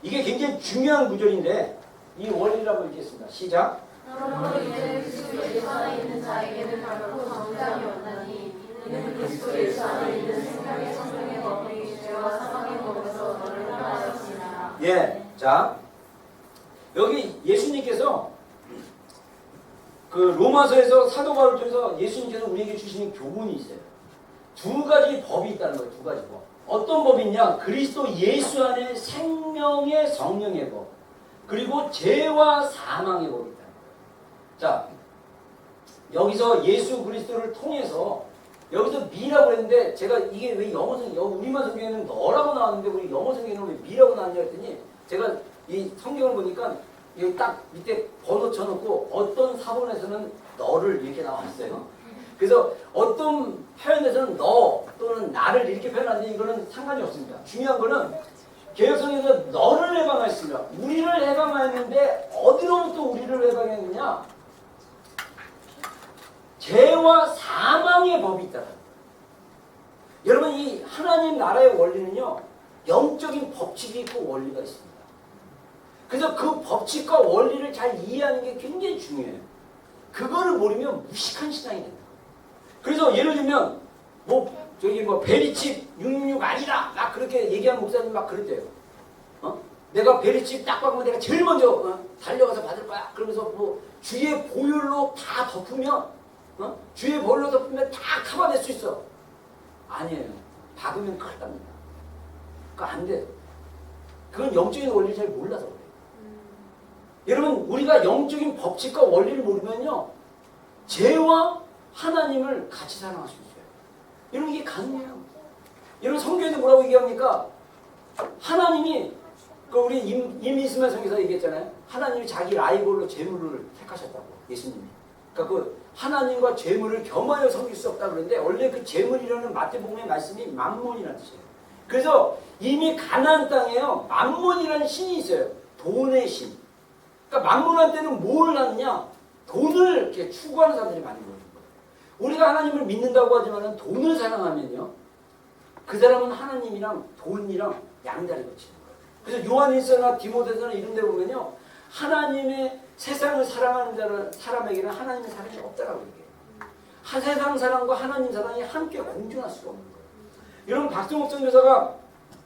이게 굉장히 중요한 구절인데 이 원리라고 읽겠습니다. 시작. 그러므로 이제 그리스도 예수 안에 있는 자에게는 결코 정죄함이 없나니 이는 그리스도 예수 안에 있는 생명의 성령의 법이 죄와 사망의 법에서 너를 떠나였으나. 예, 자 여기 예수님께서 그 로마서에서 사도 바울을 통해서 예수님께서 우리에게 주시는 교훈이 있어요. 두 가지 법이 있다는 거예요. 두 가지 법. 어떤 법이 있냐? 그리스도 예수 안에 생명의 성령의 법 그리고 죄와 사망의 법이 있다는 거예요. 자 여기서 예수 그리스도를 통해서 여기서 미라고 했는데 제가 이게 왜 영어 성경 우리만 성경에는 너라고 나왔는데 우리 영어 성경에는 왜 미라고 나왔냐 했더니 제가 이 성경을 보니까 여기 딱 밑에 번호 쳐놓고 어떤 사본에서는 너를 이렇게 나왔어요. 그래서 어떤 표현에서는 너 또는 나를 이렇게 표현하는데 이거는 상관이 없습니다. 중요한 거는 개혁성에서 너를 해방하였습니다. 우리를 해방하였는데 어디로부터 우리를 해방했느냐? 죄와 사망의 법이 있다. 여러분 이 하나님 나라의 원리는요 영적인 법칙이 있고 원리가 있습니다. 그래서 그 법칙과 원리를 잘 이해하는 게 굉장히 중요해요. 그거를 모르면 무식한 신앙이 된다. 그래서 예를 들면 저기 베리칩 666 아니라 막 그렇게 얘기하는 목사님 막 그랬대요. 내가 베리칩 딱 박으면 내가 제일 먼저 달려가서 받을 거야. 그러면서 주의 보혈로 다 덮으면 주의 보혈로 덮으면 다 커버될 수 있어. 아니에요. 박으면 큰일 납니다. 그거 안 돼요. 그건 영적인 원리를 잘 몰라서 그래요. 여러분 우리가 영적인 법칙과 원리를 모르면요 죄와 하나님을 같이 사랑할 수 있어요. 여러분 이게 가능해요. 여러분 성경에도 뭐라고 얘기합니까? 하나님이 우리 임이스만 성경에서 얘기했잖아요. 하나님이 자기 라이벌로 재물을 택하셨다고 예수님이. 그러니까 그 하나님과 재물을 겸하여 섬길 수 없다고 그러는데 원래 그 재물이라는 마태복음의 말씀이 만몬이라는 뜻이에요. 그래서 이미 가나안 땅에요 만몬이라는 신이 있어요. 돈의 신. 그러니까 만몬한테는 뭘 하느냐? 돈을 이렇게 추구하는 사람들이 많이 보이는 거예요. 우리가 하나님을 믿는다고 하지만 돈을 사랑하면요 그 사람은 하나님이랑 돈이랑 양다리 거치는 거예요. 그래서 요한일서나 디모데서나 이런 데 보면요 하나님의 세상을 사랑하는 사람에게는 하나님의 사랑이 없다라고 얘기해요. 세상 사랑과 하나님 사랑이 함께 공존할 수가 없는 거예요. 여러분 박성욱 선교사가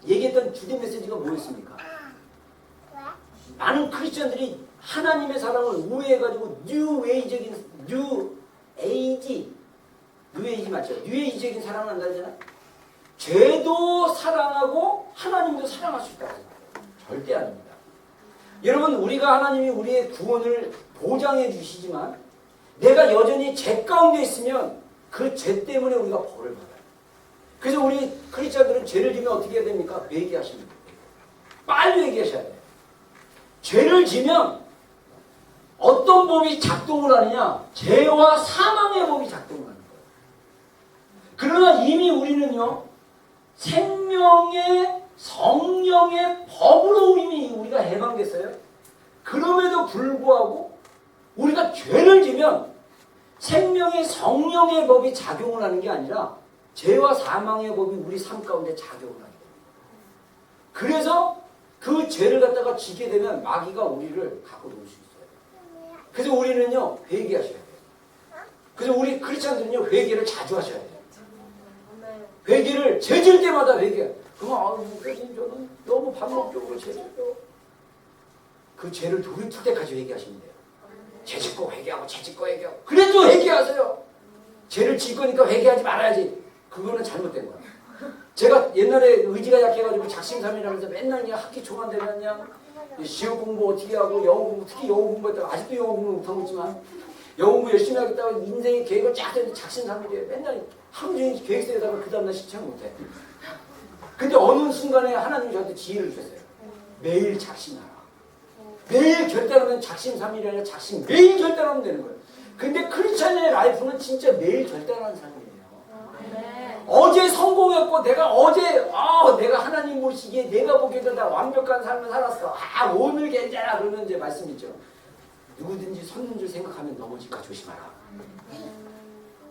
얘기했던 주된 메시지가 뭐였습니까? 많은 크리스천들이 하나님의 사랑을 오해해가지고 뉴에이지 맞죠? 뉴에이지적인 사랑을 한다 하잖아요. 죄도 사랑하고 하나님도 사랑할 수 있다고 생각해요. 절대 아닙니다. 여러분 우리가 하나님이 우리의 구원을 보장해 주시지만 내가 여전히 죄 가운데 있으면 그 죄 때문에 우리가 벌을 받아요. 그래서 우리 크리스천들은 죄를 지면 어떻게 해야 됩니까? 회개하시면 돼요. 빨리 회개하셔야 돼요. 죄를 지면 어떤 법이 작동을 하느냐? 죄와 사망의 법이 작동을 하는 거예요. 그러나 이미 우리는요 생명의 성령의 법으로 이미 우리가 해방됐어요. 그럼에도 불구하고 우리가 죄를 지면 생명의 성령의 법이 작용을 하는 게 아니라 죄와 사망의 법이 우리 삶 가운데 작용을 하는 거예요. 그래서 그 죄를 갖다가 지게 되면 마귀가 우리를 갖고 놀 수 있어요. 그래서 우리는요, 회개하셔야 돼요. 그래서 우리 크리스찬들은요, 회개를 자주 하셔야 돼요. 회개를 죄질 때마다 회개. 그럼 목사님 저는 너무 반복적으로 죄질죠. 그 죄를 돌이킬 때까지 회개하시면 돼요. 죄 짓고 회개하고 죄 짓고 회개하고. 그래도 회개하세요. 죄를 질 거니까 회개하지 말아야지. 그거는 잘못된 거야. 제가 옛날에 의지가 약해가지고 작심삼일하면서 맨날 그냥 학기 초만 되면 그냥 시험 공부 어떻게 하고 영어 공부, 특히 영어 공부했다가 아직도 영어 공부 못하고 있지만 영어 공부 열심히 하겠다고 인생의 계획을 쫙 했는데 작심삼일이에요. 맨날 하루 종일 계획 세우다가 그 다음날 실천 못해. 근데 어느 순간에 하나님이 저한테 지혜를 주셨어요. 매일 작심하라. 매일 결단하면 작심삼일이 아니라 작심 매일 결단하면 되는 거예요. 근데 크리스찬의 라이프는 진짜 매일 결단하는 삶이에요. 어제 성공했고 내가 하나님 모시기에 내가 보기에도 다 완벽한 삶을 살았어. 오늘 괜찮아. 그러면 이제 말씀이죠. 누구든지 섰는 줄 생각하면 넘어질까 조심하라.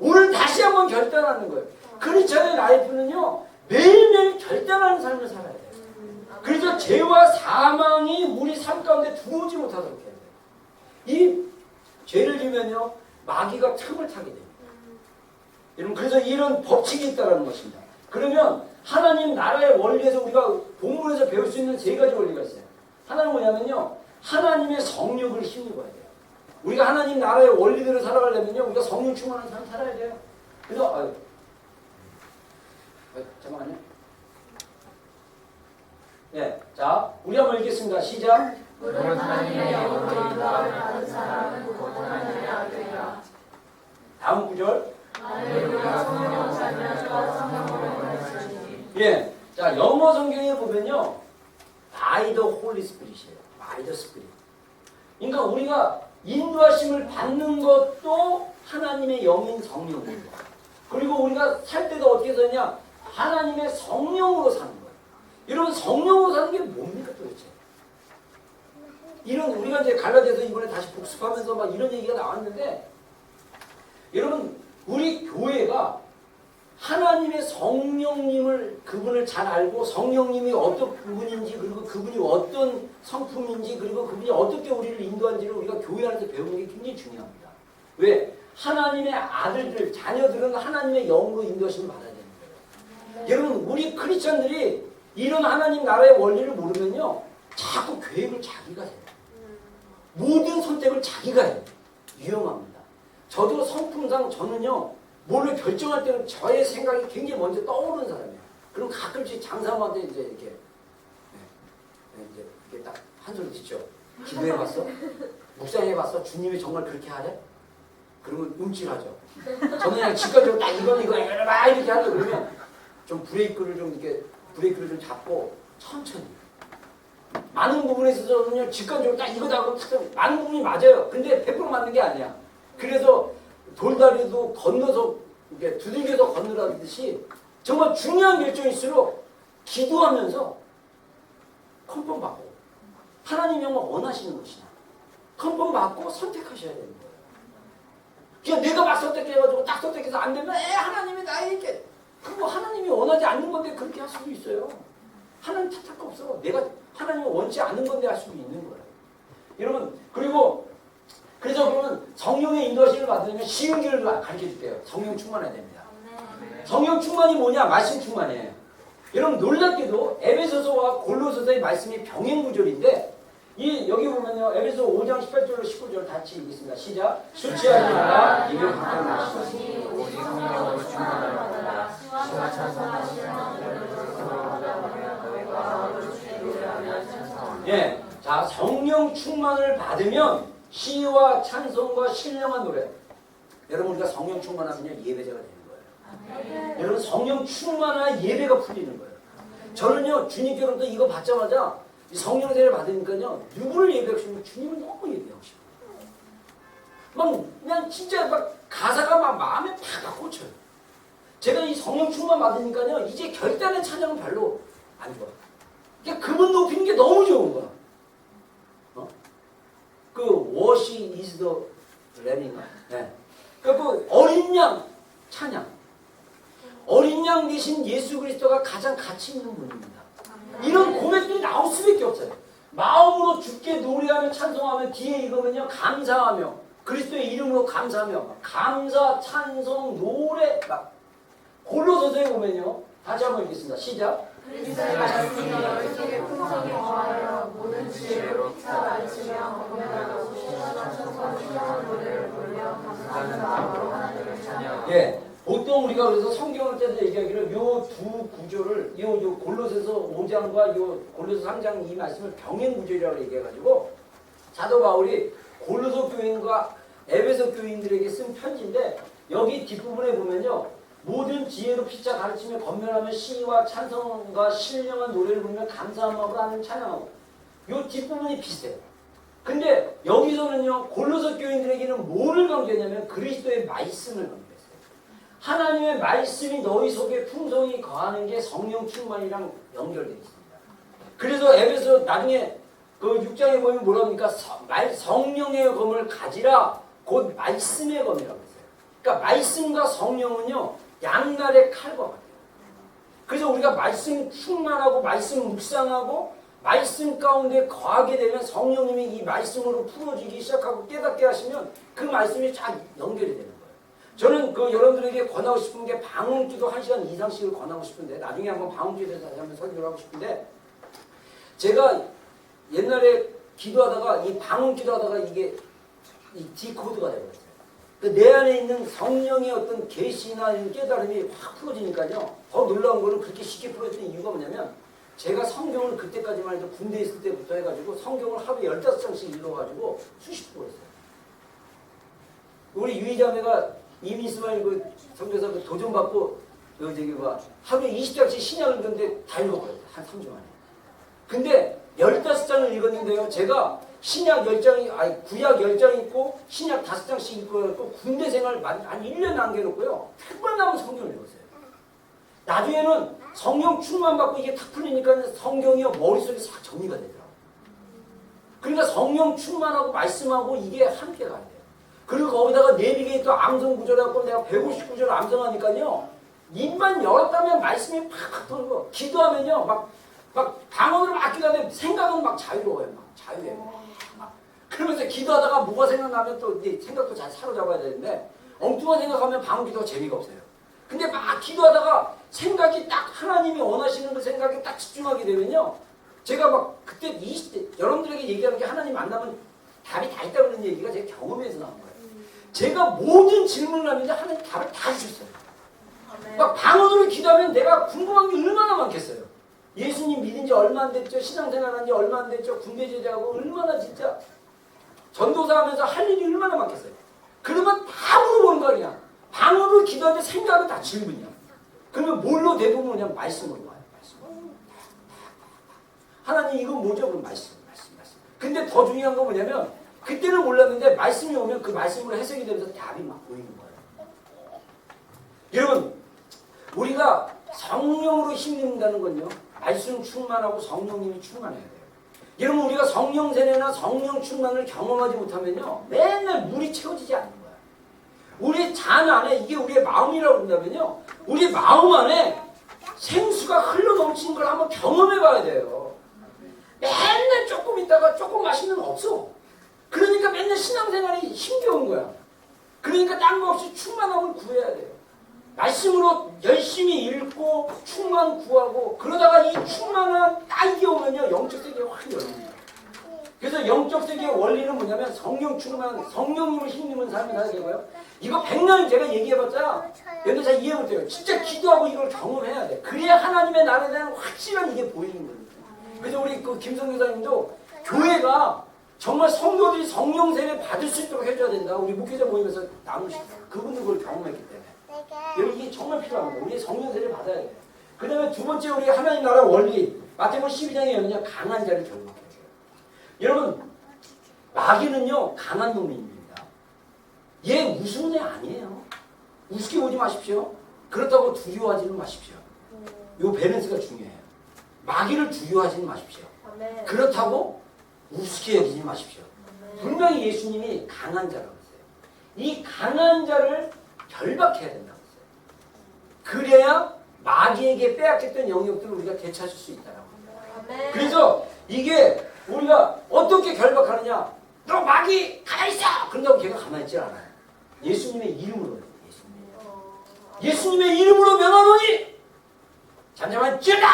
오늘 다시 한번 결단하는 거예요. 크리스찬의 라이프는요, 매일매일 결단하는 삶을 살아야 돼요. 그래서 죄와 사망이 우리 삶 가운데 들어오지 못하도록 해야 돼요. 이 죄를 지면요, 마귀가 틈을 타게 됩니다. 여러분, 그래서 이런 법칙이 있다는 것입니다. 그러면 하나님 나라의 원리에서 우리가 본문에서 배울 수 있는 세 가지 원리가 있어요. 하나는 뭐냐면요, 하나님의 성령을 힘입어야 돼요. 우리가 하나님 나라의 원리대로 살아가려면요, 우리가 성령 충만한 삶 살아야 돼요. 그래서 잠깐만요. 네, 자, 우리 한번 읽겠습니다. 시작. 물은 하나님의 영으로 인도함을 받은 사람은 곧 하나님의 아들이라. 다음 구절. 만일 우리가 성령을 살면 또 성령으로 권하시니. 예, 자, 영어 성경에 보면요, by the Holy Spirit이에요. by the Spirit. 그러니까 우리가 인도하심을 받는 것도 하나님의 영인 성령입니다. 그리고 우리가 살 때도 어떻게 사냐? 하나님의 성령으로 사는 거예요. 여러분, 성령으로 사는 게 뭡니까 도대체? 이런 우리가 이제 갈라디아서 이번에 다시 복습하면서 막 이런 얘기가 나왔는데, 여러분, 우리 교회가 하나님의 성령님을 그분을 잘 알고 성령님이 어떤 분인지, 그리고 그분이 어떤 성품인지, 그리고 그분이 어떻게 우리를 인도한지를 우리가 교회 안에서 배우는 게 굉장히 중요합니다. 왜? 하나님의 아들들, 자녀들은 하나님의 영으로 인도하심을 받아야 되는 거예요. 여러분, 우리 크리스찬들이 이런 하나님 나라의 원리를 모르면요, 자꾸 계획을 자기가 해요. 모든 선택을 자기가 해요. 위험합니다. 저도 성품상 저는요, 뭘로 결정할 때는 저의 생각이 굉장히 먼저 떠오르는 사람이에요. 그럼 가끔씩 장사모한테 이제 이렇게 딱 한 소리 듣죠. 기도해봤어? 묵상해봤어? 주님이 정말 그렇게 하래? 그러면 움찔하죠. 저는 그냥 직관적으로 딱 이거 막 이렇게 하려고 그러면 좀 브레이크를 좀 잡고 천천히. 많은 부분에 있어서는요, 직관적으로 딱 이거다 그러면 많은 부분이 맞아요. 근데 100% 맞는 게 아니야. 그래서 돌다리도 건너서 이렇게 두들겨서 건너라듯이 정말 중요한 결정일수록 기도하면서 컨펌 받고 하나님 영을 원하시는 것이냐 컨펌 받고 선택하셔야 되는 거예요. 그냥 내가 막 선택해가지고 딱 선택해서 안 되면 하나님이 나에게 그거 하나님이 원하지 않는 건데 그렇게 할 수도 있어요. 하나님 탓할 거 없어. 내가 하나님이 원치 않는 건데 할 수도 있는 거예요. 여러분, 그래서 그러면 성령의 인도하심을 받으려면 쉬운 길을 가르쳐줄게요. 성령 충만해야 됩니다. 성령 충만이 뭐냐? 말씀 충만이에요. 여러분, 놀랍게도 에베소서와 골로새서의 말씀이 병행구절인데 여기 보면요, 에베소 5장 18절로 19절 같이 읽겠습니다. 시작. 수치하지 마라. 입을 가까이 마시니 오직 성령으로 충만을 받으라. 시와 찬송하시는 예, 자, 성령 충만을 받으면 시와 찬송과 신령한 노래. 여러분, 우리가 성령 충만하면요, 예배자가 되는 거예요. 여러분, 성령 충만한 예배가 풀리는 거예요. 저는요, 주님께로부터 이거 받자마자 성령 세례를 받으니까요, 누구를 예배하고 싶으면 주님을 너무 예배하고 싶어요. 막 그냥 진짜 막 가사가 막 마음에 팍 꽂혀요. 제가 이 성령 충만 받으니까요, 이제 결단의 찬양은 별로 안 좋아. 그냥 그분 높이는 게 너무 좋은 거야. 예수 그리스도가 가장 가치 있는 분입니다. 이런 고백들이 나올 수밖에 없어요. 마음으로 주께 노래하며 찬송하며 뒤에 읽으면요 감사하며 그리스도의 이름으로 감사하며 감사 찬송 노래 막 골로새서에 보면요 다시 한번 읽겠습니다. 시작. 그리스도의 말씀이 너희 속에 풍성히 거하여 모든 지혜로 피차 가르치며 공연하고 신령한 찬송과 신령한 노래를 부르며 감사하는 마음으로 하나님을 찬양하고. 예, 보통 우리가 그래서 성경을 때도 얘기하기를 요 두 구조를 요 골로새서 5장과 요 골로새 3장 이 말씀을 병행 구조라고 얘기해가지고 사도 바울이 골로새 교인과 에베소 교인들에게 쓴 편지인데 여기 뒷부분에 보면요 모든 지혜로 피차 가르치며 건면하며 시와 찬송과 신령한 노래를 부르며 감사한 마음으로 하나님을 찬양하고 요 뒷부분이 비슷해요. 근데 여기서는요 골로새 교인들에게는 뭐를 강조했냐면 그리스도의 말씀을 강조했어요. 하나님의 말씀이 너희 속에 풍성히 거하는 게 성령 충만이랑 연결되어 있습니다. 그래서 에베소 나중에 그 6장에 보면 뭐라 합니까? 성령의 검을 가지라 곧 말씀의 검이라고 했어요. 그러니까 말씀과 성령은요 양날의 칼과 같아요. 그래서 우리가 말씀 충만하고 말씀 묵상하고 말씀 가운데 거하게 되면 성령님이 이 말씀으로 풀어지기 시작하고 깨닫게 하시면 그 말씀이 잘 연결이 되는 거예요. 저는 그 여러분들에게 권하고 싶은 게 방언기도 1시간 이상씩을 권하고 싶은데 나중에 한번 방언기에 대해서 다시 한번 설교를 하고 싶은데 제가 옛날에 기도하다가 이 방언기도 하다가 이게 이 디코드가 되어버렸어요. 내 안에 있는 성령의 어떤 계시나 깨달음이 확 풀어지니까요. 더 놀라운 거는 그렇게 쉽게 풀어지는 이유가 뭐냐면 제가 성경을 그때까지만 해도 군대에 있을 때부터 해가지고 성경을 하루에 15장씩 읽어가지고 수십 부 했어요. 우리 유이자매가 이민스마일 그 선교사 그 도전받고 그 저기 하루에 20장씩 신약을 읽었는데 다 읽어버렸어요. 한 3주 만에. 근데 15장을 읽었는데요. 제가 신약 10장이, 아니, 구약 10장 있고, 신약 5장씩 읽고, 군대 생활 한 1년 남겨놓고요. 특별 남은 성경을 읽었어요. 나중에는 성령 충만 받고 이게 탁 풀리니까 성경이요, 머릿속에 싹 정리가 되더라고요. 그러니까 성령 충만하고 말씀하고 이게 함께 가야 돼요. 그리고 거기다가 내비게이터 암송 구절하고 내가 159절 암송하니까요, 입만 열었다면 말씀이 팍팍 돌고, 기도하면요, 막 방언으로 막 기도하는데 생각은 막 자유로워요. 막 자유해요. 그러면서 기도하다가 뭐가 생각나면 또 이제 생각도 잘 사로잡아야 되는데 엉뚱한 생각하면 방언 기도가 재미가 없어요. 근데 막 기도하다가 생각이 딱 하나님이 원하시는 그 생각에 딱 집중하게 되면요. 제가 막 그때 20대 여러분들에게 얘기하는 게 하나님 만나면 답이 다 있다고 그런 얘기가 제 경험에서 나온 거예요. 제가 모든 질문을 하는데 하나님 답을 다 주셨어요. 막 방언으로 기도하면 내가 궁금한 게 얼마나 많겠어요. 예수님 믿은 지 얼마 안 됐죠. 신앙생활 한 지 얼마 안 됐죠. 군대 제대하고 얼마나 진짜 전도사 하면서 할 일이 얼마나 많겠어요. 그러면 다 물어보는 거 아니야. 방언으로 기도하는데 생각은 다 질문이야. 그러면 뭘로 대부분 그냥 말씀으로 와요. 말씀으로. 하나님 이건 뭐죠? 그럼 말씀. 근데 더 중요한 건 뭐냐면 그때는 몰랐는데 말씀이 오면 그 말씀으로 해석이 되면서 답이 막 보이는 거예요. 여러분 우리가 성령으로 힘입는다는 건요. 말씀 충만하고 성령님이 충만해야 돼요. 여러분 우리가 성령 세례나 성령 충만을 경험하지 못하면요. 맨날 물이 채워지지 않는 거야. 우리 잔 안에 이게 우리의 마음이라고 그런다면요. 우리의 마음 안에 생수가 흘러넘치는 걸 한번 경험해 봐야 돼요. 맨날 조금 있다가 조금 마시면 없어. 그러니까 맨날 신앙생활이 힘겨운 거야. 그러니까 딴 거 없이 충만함을 구해야 돼요. 말씀으로 열심히 읽고 충만 구하고 그러다가 이 충만한 딸기 오면요 영적 세계가 확 열립니다. 그래서 영적 세계의 원리는 뭐냐면 성령 충만, 성령님을 힘입는 삶이 살게 되고요. 이거 100년 제가 얘기해봤자 여러분 잘 이해 못해요. 진짜 기도하고 이걸 경험해야 돼. 그래야 하나님의 나라에 대한 확실한 이게 보이는 거예요. 그래서 우리 그 김성 교사님도 교회가 정말 성도들이 성령 세례 받을 수 있도록 해줘야 된다. 우리 목회자 모임에서 나누시죠. 그분도 그걸 경험했기 때문에. 여러분 이게 정말 필요합니다. 우리 성령 세례 받아야 돼요. 그 다음에 두 번째 우리 하나님 나라 원리 마태복음 12장에 뭐냐 강한 자를 결박해야 돼요. 여러분 마귀는요 강한 놈입니다. 얘 우스운 애 아니에요. 우습게 보지 마십시오. 그렇다고 두려워하지는 마십시오. 요 밸런스가 중요해요. 마귀를 두려워하지는 마십시오. 그렇다고 우습게 여기지 마십시오. 분명히 예수님이 강한 자라고 했어요. 이 강한 자를 결박해야 된다고 했어요. 그래야 마귀에게 빼앗겼던 영역들을 우리가 되찾을 수 있다라고. 아멘. 그래서 이게 우리가 어떻게 결박하느냐? 너 마귀 가만히 있어! 그런다고 걔가 가만히 있지 않아요. 예수님의 이름으로 해요. 예수님의 이름으로 명하노니 잠잠한 찌르다!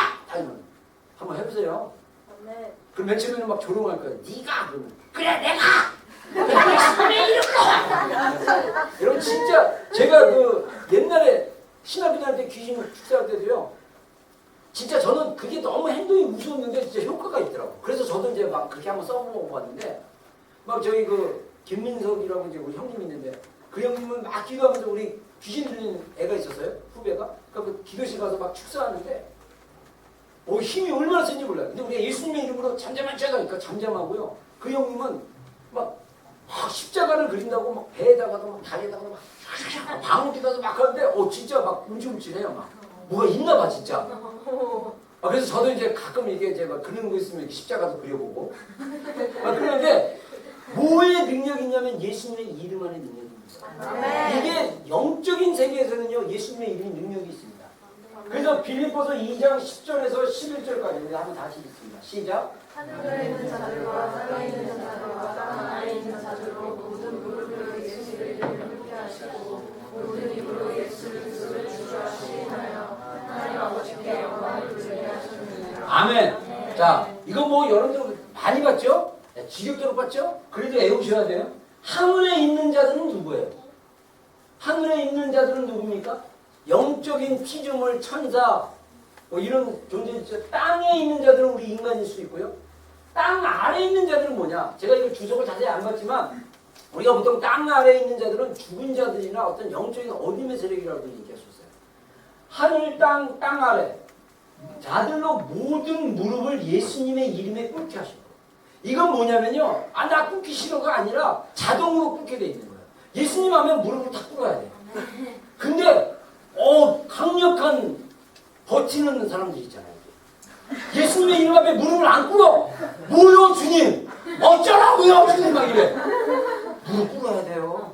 한번 해보세요. 아멘. 그럼 맨 처음에는 막 조롱할 거예요. 네가 그러면 그래 내가 예수님의 이름으로. 여러분 진짜 제가 그 옛날에 신학교할 때 귀신 축사할 때도요. 진짜 저는 그게 너무 행동이 무서웠는데 진짜 효과가 있더라고. 그래서 저도 이제 막 그렇게 한번 써보고 봤는데 막 저희 그 김민석이라고 이제 우리 형님 있는데 그 형님은 막 기도하면서 우리 귀신 들리는 애가 있었어요. 후배가. 그러니까 그 기도실 가서 막 축사하는데 힘이 얼마나 센지 몰라요. 근데 우리가 예수님의 이름으로 잠잠한 자가 그러니까 잠잠하고요. 그 형님은 막 십자가를 그린다고 막 배에다가도 막 다리에다가도 막 방울기 가서 막 하는데 진짜 막 움찔움찔해요. 막 뭐가 있나 봐 진짜. 그래서 저도 이제 가끔 이게 이제 막 그리는 거 있으면 이렇게 십자가도 그려보고 그러는데 뭐의 능력이 있냐면 예수님의 이름 안에 능력입니다. 아멘. 이게 영적인 세계에서는요 예수님의 이름이 능력이 있습니다. 그래서 빌립보서 2장 10절에서 11절까지 우리 한번 다시 읽습니다. 시작. 하늘에 있는 자들과 땅에 있는 자들과 땅 아래 있는 자들로 모든 무릎으로 예수를 함께 하시고 모든 입으로 예수 그리스도를 주라 시인하여 하나님 아버지께 영광을 돌리게 하셨느니라. 아멘. 자, 이거 뭐 여러분들 많이 봤죠? 지겹도록 봤죠? 그래도 애우셔야 돼요. 하늘에 있는 자들은 누구예요? 하늘에 있는 자들은 누굽니까? 영적인 피조물, 천사 뭐 이런 존재. 땅에 있는 자들은 우리 인간일 수 있고요. 땅 아래에 있는 자들은 뭐냐? 제가 이거 주석을 자세히 안 봤지만 우리가 보통 땅 아래에 있는 자들은 죽은 자들이나 어떤 영적인 어둠의 세력이라고 얘기할 수 있어요. 하늘, 땅 아래 자들로 모든 무릎을 예수님의 이름에 꿇게 하시고, 이건 뭐냐면요, 나 꿇기 싫어가 아니라 자동으로 꿇게 돼 있는 거예요. 예수님 하면 무릎을 다 꿇어야 돼요. 근데 강력한 버티는 사람들 있잖아요. 예수님의 이름 앞에 무릎을 안 꿇어. 뭐요 주님? 어쩌라고요 주님? 막 이래. 무릎 꿇어야 돼요.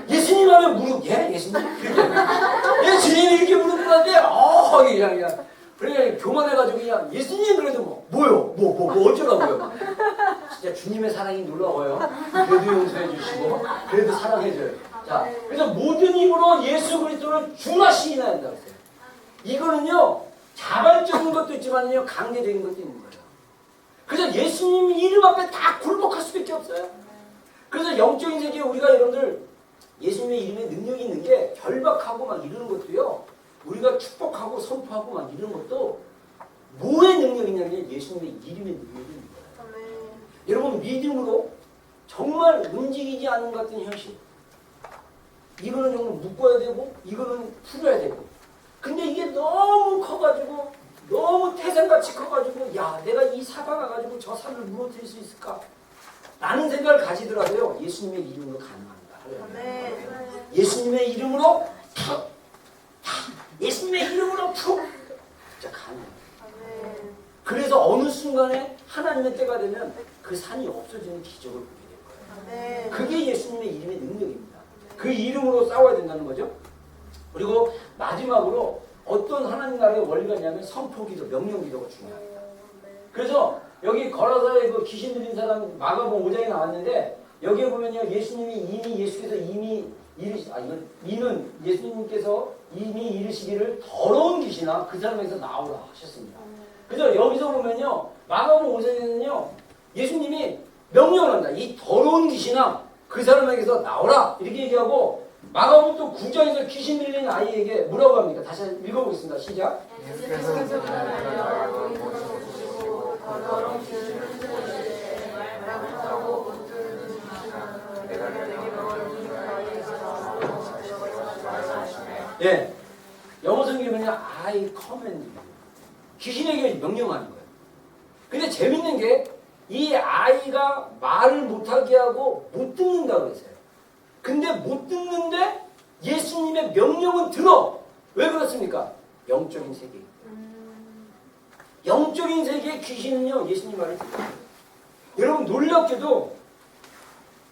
예수님 하면 무릎, 예수님? 예수님이 이렇게 무릎 꿇었는데 그냥 그래 교만해가지고 그냥 예수님 그래도 뭐 어쩌라고요? 진짜 주님의 사랑이 놀라워요. 그래도 용서해 주시고 그래도 사랑해줘요. 자, 그래서 모든 힘으로 예수 그리스도를 주라 시인해야 한다고 했어요. 이거는요 자발적인 것도 있지만요 강제적인 것도 있는 거예요. 그래서 예수님 이름 앞에 다 굴복할 수밖에 없어요. 그래서 영적인 세계에 우리가 여러분들 예수님의 이름에 능력이 있는 게 결박하고 막 이러는 것도요, 우리가 축복하고 선포하고 막 이런 것도 뭐의 능력이냐면 예수님의 이름의 능력이 있는 거예요. 여러분 믿음으로 정말 움직이지 않는 것 같은 현실, 이거는 정말 묶어야 되고 이거는 풀어야 되고, 근데 이게 너무 커가지고 너무 태산같이 커가지고 내가 이 사방아 가지고 저 산을 무너뜨릴 수 있을까? 라는 생각을 가지더라도요 예수님의 이름으로 가능합니다. 예수님의 이름으로 예수님의 이름으로 진짜 가능해요. 그래서 어느 순간에 하나님의 때가 되면 그 산이 없어지는 기적을 보게 될 거예요. 그게 예수님의 이름의 능력입니다. 그 이름으로 싸워야 된다는 거죠. 그리고 마지막으로 어떤 하나님 나라의 원리가 있냐면 선포기도, 명령기도가 중요해요. 그래서 여기 거라사에 그 귀신 들린 사람 마가복음 5장에 나왔는데, 여기에 보면요 예수님이 예수께서 이미 이는 예수님께서 이미 이르시기를 더러운 귀신아 그 사람에게서 나오라 하셨습니다. 그래서 여기서 보면요 마가복음 5장에는요 예수님이 명령을 한다. 이 더러운 귀신아 그 사람에게서 나오라 이렇게 얘기하고, 마가복음 또 9장에서 귀신 들린 아이에게 뭐라고 합니까? 다시 읽어보겠습니다. 시작. 예, 영어 성경에는 I command you. 귀신에게 명령하는 거예요. 근데 재밌는 게 이 아이가 말을 못하게 하고 못 듣는다고 했어요. 근데 못 듣는데 예수님의 명령은 들어. 왜 그렇습니까? 영적인 세계. 영적인 세계의 귀신은요 예수님 말을 들어요. 여러분 놀랍게도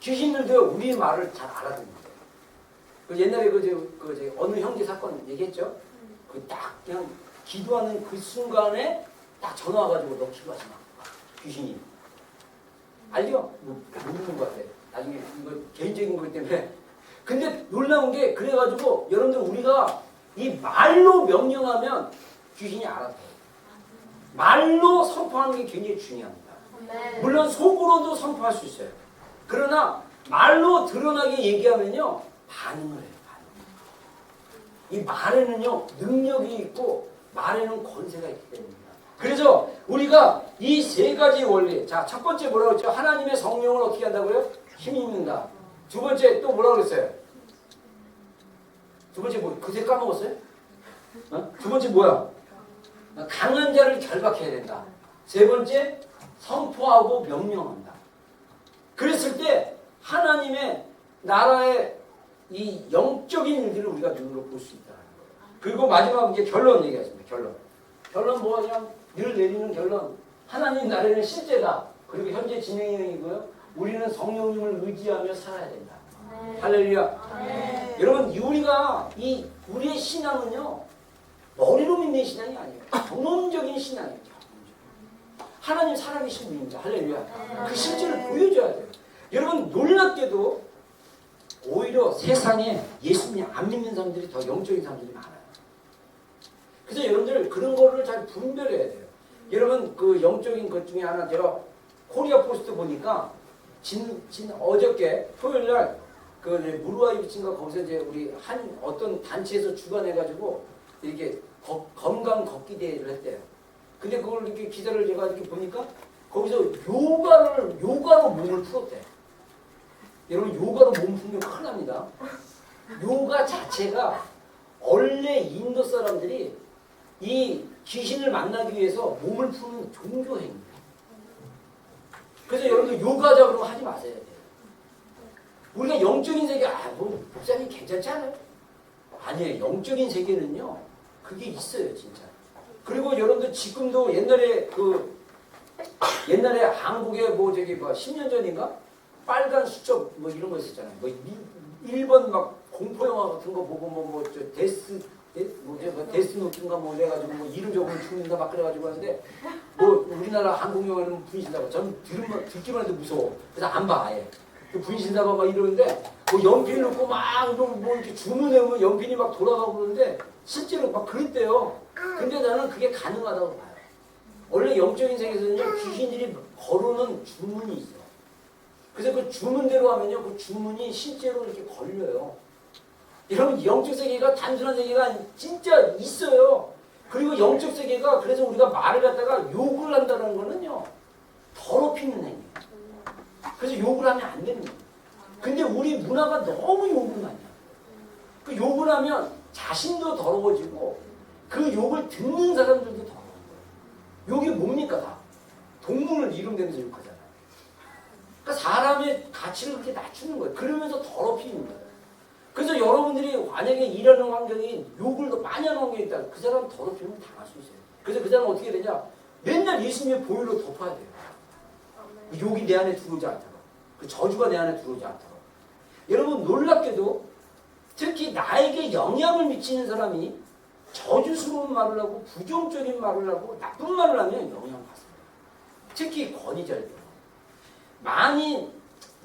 귀신들도 우리 말을 잘 알아듣는 거예요. 옛날에 어느 형제 사건 얘기했죠? 그 딱 그냥 기도하는 그 순간에 딱 전화 와가지고 너 기도하지 마. 귀신이. 알죠? 뭐 모르는 것 같아. 나중에 이거 개인적인 거기 때문에. 근데 놀라운 게 그래가지고 여러분들 우리가 이 말로 명령하면 귀신이 알아서 말로 선포하는 게 굉장히 중요합니다. 물론 속으로도 선포할 수 있어요. 그러나 말로 드러나게 얘기하면요 반응을 해요. 반응. 이 말에는요 능력이 있고 말에는 권세가 있기 때문입니다. 그래서 우리가 이 세 가지 원리, 자 첫 번째 뭐라고 했죠? 하나님의 성령을 어떻게 한다고요? 힘이 있는다. 두 번째 또 뭐라고 그랬어요? 두 번째 뭐 그새 까먹었어요? 어? 두 번째 뭐야? 강한 자를 결박해야 된다. 세 번째 선포하고 명령한다. 그랬을 때 하나님의 나라의 이 영적인 일들을 우리가 눈으로 볼 수 있다는 거예요. 그리고 마지막 이제 결론 얘기하겠습니다. 결론 뭐가 그냥 늘 내리는 결론. 하나님 나라는 실제다. 그리고 현재 진행형이고요. 우리는 성령님을 의지하며 살아야 된다. 할렐루야. 여러분 우리가 우리의 신앙은요 머리로 믿는 신앙이 아니에요. 경험적인 신앙이에요. 하나님 살아계신 분입니다. 할렐루야. 그 실제를 보여줘야 돼요. 여러분 놀랍게도 오히려 세상에 예수님 안 믿는 사람들이 더 영적인 사람들이 많아요. 그래서 여러분들 그런 거를 잘 분별해야 돼요. 여러분 그 영적인 것 중에 하나 제가 코리아 포스트 보니까 어저께 토요일날 그 무르와이 비친가 거기서 이제 우리 한 어떤 단체에서 주관해가지고 이렇게 건강 걷기 대회를 했대요. 근데 그걸 이렇게 기사를 제가 이렇게 보니까 거기서 요가로 몸을 풀었대. 여러분 요가로 몸 풀면 큰일 납니다. 요가 자체가 원래 인도 사람들이 이 귀신을 만나기 위해서 몸을 푸는 종교행위예요. 그래서 여러분들 요가자 그러면 하지 마세요. 우리가 영적인 세계 뭐 목사님 괜찮지 않아요? 아니에요. 영적인 세계는요 그게 있어요 진짜. 그리고 여러분들 지금도 옛날에 한국에 뭐 저기 뭐 10년 전인가 빨간 수첩 뭐 이런 거 있었잖아요. 뭐 일본 막 공포 영화 같은 거 보고 뭐 저 데스노트인가 뭐 이래가지고 뭐 이름 적으면 죽는다 막 그래가지고 하는데 뭐 우리나라 한국 영화는 분신다고 전 듣기만 해도 무서워. 그래서 안 봐 아예. 분신다고 막 이러는데 뭐 연필 넣고 막 뭐 이렇게 주문해보면 연필이 막 돌아가고 그러는데 실제로 막 그랬대요. 근데 나는 그게 가능하다고 봐요. 원래 영적인 세계에서는요 귀신들이 거르는 주문이 있어. 그래서 그 주문대로 하면요 그 주문이 실제로 이렇게 걸려요. 여러분 영적 세계가 단순한 세계가 진짜 있어요. 그리고 영적 세계가 그래서 우리가 말을 갖다가 욕을 한다는 거는요 더럽히는 행위. 그래서 욕을 하면 안 됩니다. 근데 우리 문화가 너무 욕을 많이 해요. 그 욕을 하면 자신도 더러워지고 그 욕을 듣는 사람들도 더러운 거예요. 욕이 뭡니까 다? 동물을 이름대면서 욕하잖아요. 그러니까 사람의 가치를 그렇게 낮추는 거예요. 그러면서 더럽히는 거예요. 그래서 여러분들이 만약에 일하는 환경이 욕을 더 많이 하는 환경이 있다. 그 사람 더럽히면 당할 수 있어요. 그래서 그 사람은 어떻게 되냐? 맨날 예수님의 보혈로 덮어야 돼요. 그 욕이 내 안에 들어오지 않도록. 그 저주가 내 안에 들어오지 않도록. 여러분 놀랍게도 특히 나에게 영향을 미치는 사람이 저주스러운 말을 하고 부정적인 말을 하고 나쁜 말을 하면 영향을 받습니다. 특히 권위자들. 많이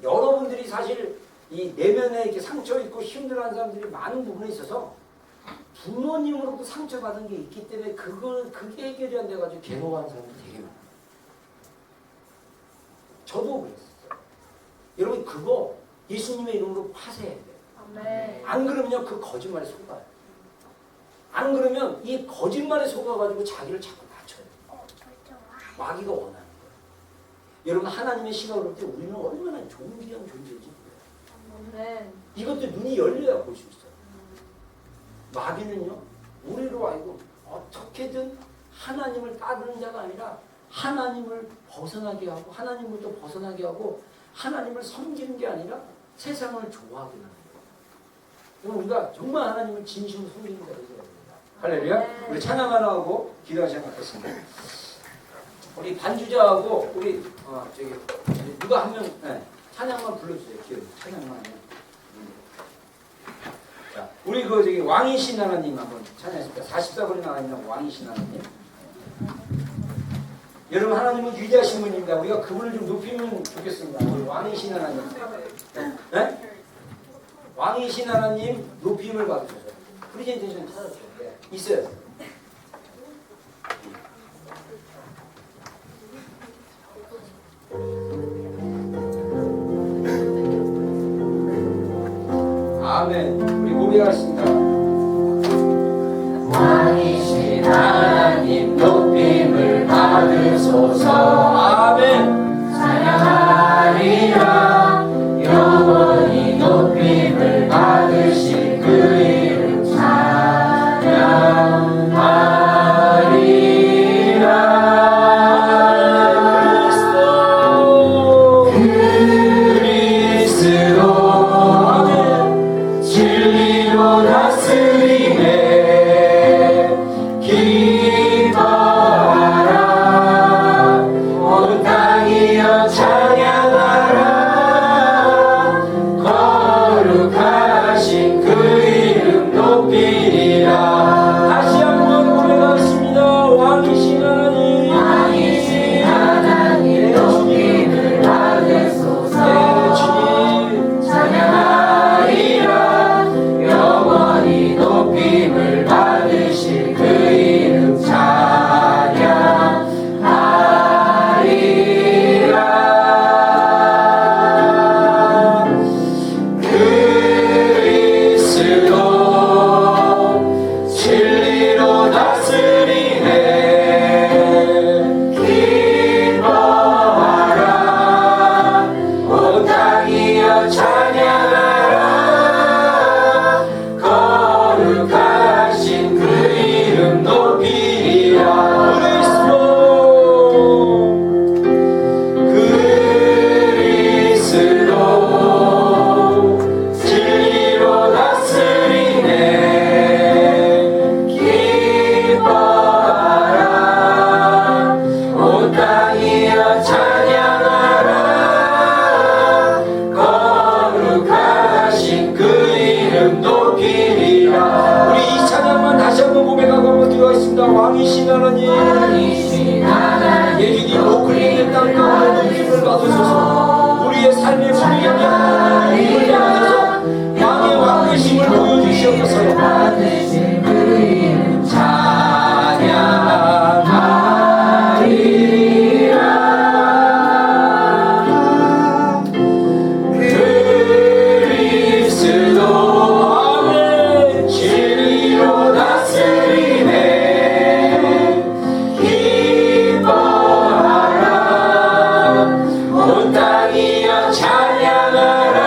여러분들이 사실 이 내면에 이렇게 상처 있고 힘들어하는 사람들이 많은 부분에 있어서 부모님으로부터 상처받은 게 있기 때문에 그게 해결이 안 돼가지고 괴로워하는 사람들이 되게 많아요. 저도 그랬어요. 여러분 그거 예수님의 이름으로 파쇄해야 돼요. 안 그러면요 그 거짓말에 속아요. 안 그러면 이 거짓말에 속아가지고 자기를 자꾸 낮춰요. 마귀가 원하는 거예요. 여러분 하나님의 시각으로 볼 때 우리는 얼마나 존귀한 존재인지 이것도 눈이 열려야 볼 수 있어요. 마귀는요 우리로 알고 어떻게든 하나님을 따르는 자가 아니라 하나님을 벗어나게 하고 하나님부터 벗어나게 하고 하나님을 섬기는 게 아니라 세상을 좋아하게 하는 거예요. 그럼 우리가 정말 하나님을 진심으로 섬기는 자가 되어야 됩니다. 할렐루야. 우리 찬양 하나 하고 기도하시 시작하겠습니다. 우리 반주자하고 우리 누가 한 명 찬양만 불러주세요. 찬양만 하면. 자. 우리 그 저기 왕이신 하나님 한번 찬양했습니다. 44번이 나와있는 왕이신 하나님. 여러분 하나님은 위대하신 분입니다. 우리가 그분을 좀 높이면 좋겠습니다. 우리 왕이신 하나님. 네? 왕이신 하나님 높임을 받으셔서 프리젠테이션 찾았죠. 네. 있어요. 아멘. 우리 고백하겠습니다. 왕이신 하나님 높임을 받으소서. 아멘. 찬양하리라 영원히 높임을 받으신 그 이름 찬양하리라. 그리스도 진리로 다스리네. 기뻐하라 온 땅이여 찬양하라. 거룩하신 그 이름 높이리라. 다시 한번 고백하겠습니다. 왕이신 하나님. 왕이신 하나님 높임을 받으소서. 주님. 찬양하리라 영원히 높임을 받으실 그 이름 찬양하리라. 그리스도 진리로 다스리네. 기뻐하라 온 땅이여 찬양하라. 거룩하신 그 이름 높이리라. 그리스도 진리로 다스리네. 기뻐하라 온 땅이여 찬양하라. 거룩하신 그 이름 높이리라. 우리 이 찬양만 다시 한번 고백하고 한번 들어가겠습니다. 왕이신 하나님. 왕이신 하나님 예수님 오클린의 땅 가운데 높임을 받으소서. 우리의 삶의 분위기에 힘을 받으셔서 왕의 왕되심을 보여주시옵소서. 받으신 그 이름 찬양하리라. 그리스도 아멘. 진리로 다스리네. 기뻐하라 온 땅이여 찬양하라.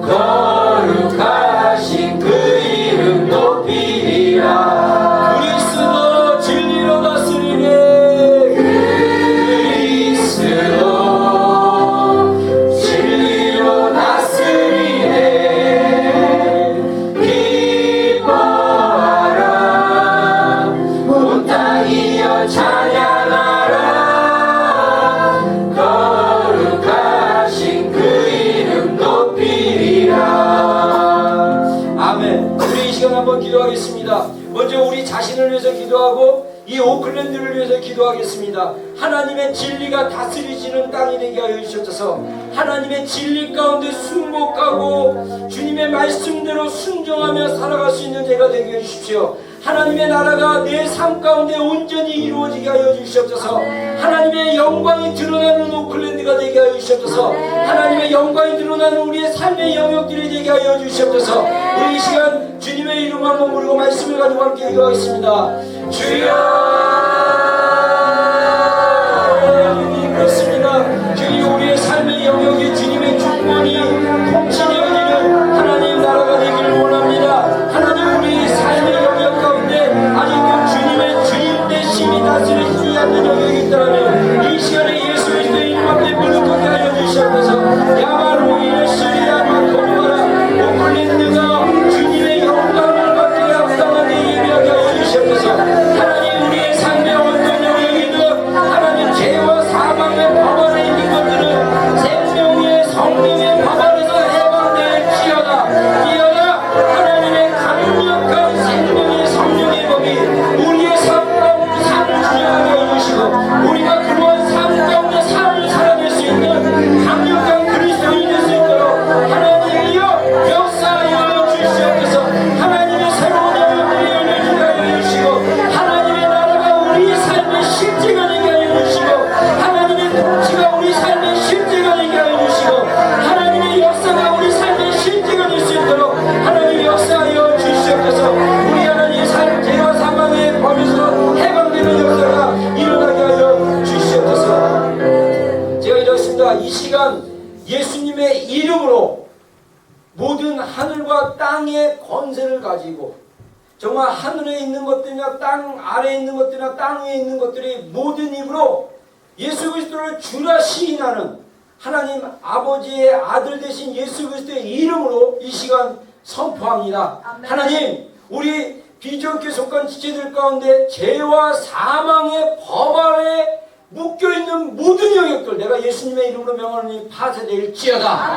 거룩하신 그 이름 높이리라. 그리스도 진리로 다스리네. 그리스도 진리로 다스리네. 기뻐하라 온 땅이여 찬양하라. 거룩하신 그 이름 높이리라. 아멘. 우리 이 시간 한번 기도하겠습니다. 먼저 우리 자신을 위해서 기도하고 이 오클랜드를 위해서 기도하겠습니다. 하나님의 진리가 다스리시는 땅이 되게 하여 주셔서 하나님의 진리 가운데 순복하고 주님의 말씀대로 순종하며 살아갈 수 있는 제가 되게 해주십시오. 하나님의 나라가 내 삶 가운데 온전히 이루어지게 하여 주시옵소서. 하나님의 영광이 드러나는 오클랜드가 되게 하여 주시옵소서. 하나님의 영광이 드러나는 우리의 삶의 영역들이 되게 하여 주시옵소서. 우리 이 시간 주님의 이름 한번 부르고 말씀을 가지고 함께 기도하겠습니다. 주여. 그렇습니다. 주님 우리의 삶의 영역에 주님의 주권이 통치되어 되는 하나님 나라가 되기를 원합니다. 하나님 우리 삶의 영역 가운데 아직도 주님의 주님 대심이 다스리지 않는 영역이 있다면 이 시간에 예수 그리스도의 이름 앞에 무릎 꿇게 하여 주시옵소서. 야마로이의 시리아마 코르마라 오클랜드가 주님의 영광을 받기에 합당하게 예비하게 하여 주시옵소서. 하나님 우리의 예수님의 이름으로 모든 하늘과 땅의 권세를 가지고 정말 하늘에 있는 것들이나 땅 아래에 있는 것들이나 땅 위에 있는 것들이 모든 입으로 예수 그리스도를 주라 시인하는 하나님 아버지의 아들 되신 예수 그리스도의 이름으로 이 시간 선포합니다. 아멘. 하나님, 우리 비정교회 속한 지체들 가운데 죄와 사망의 법 아래 묶여있는 모든 영역들 내가 예수님의 이름으로 명하노니 파쇄될지어다.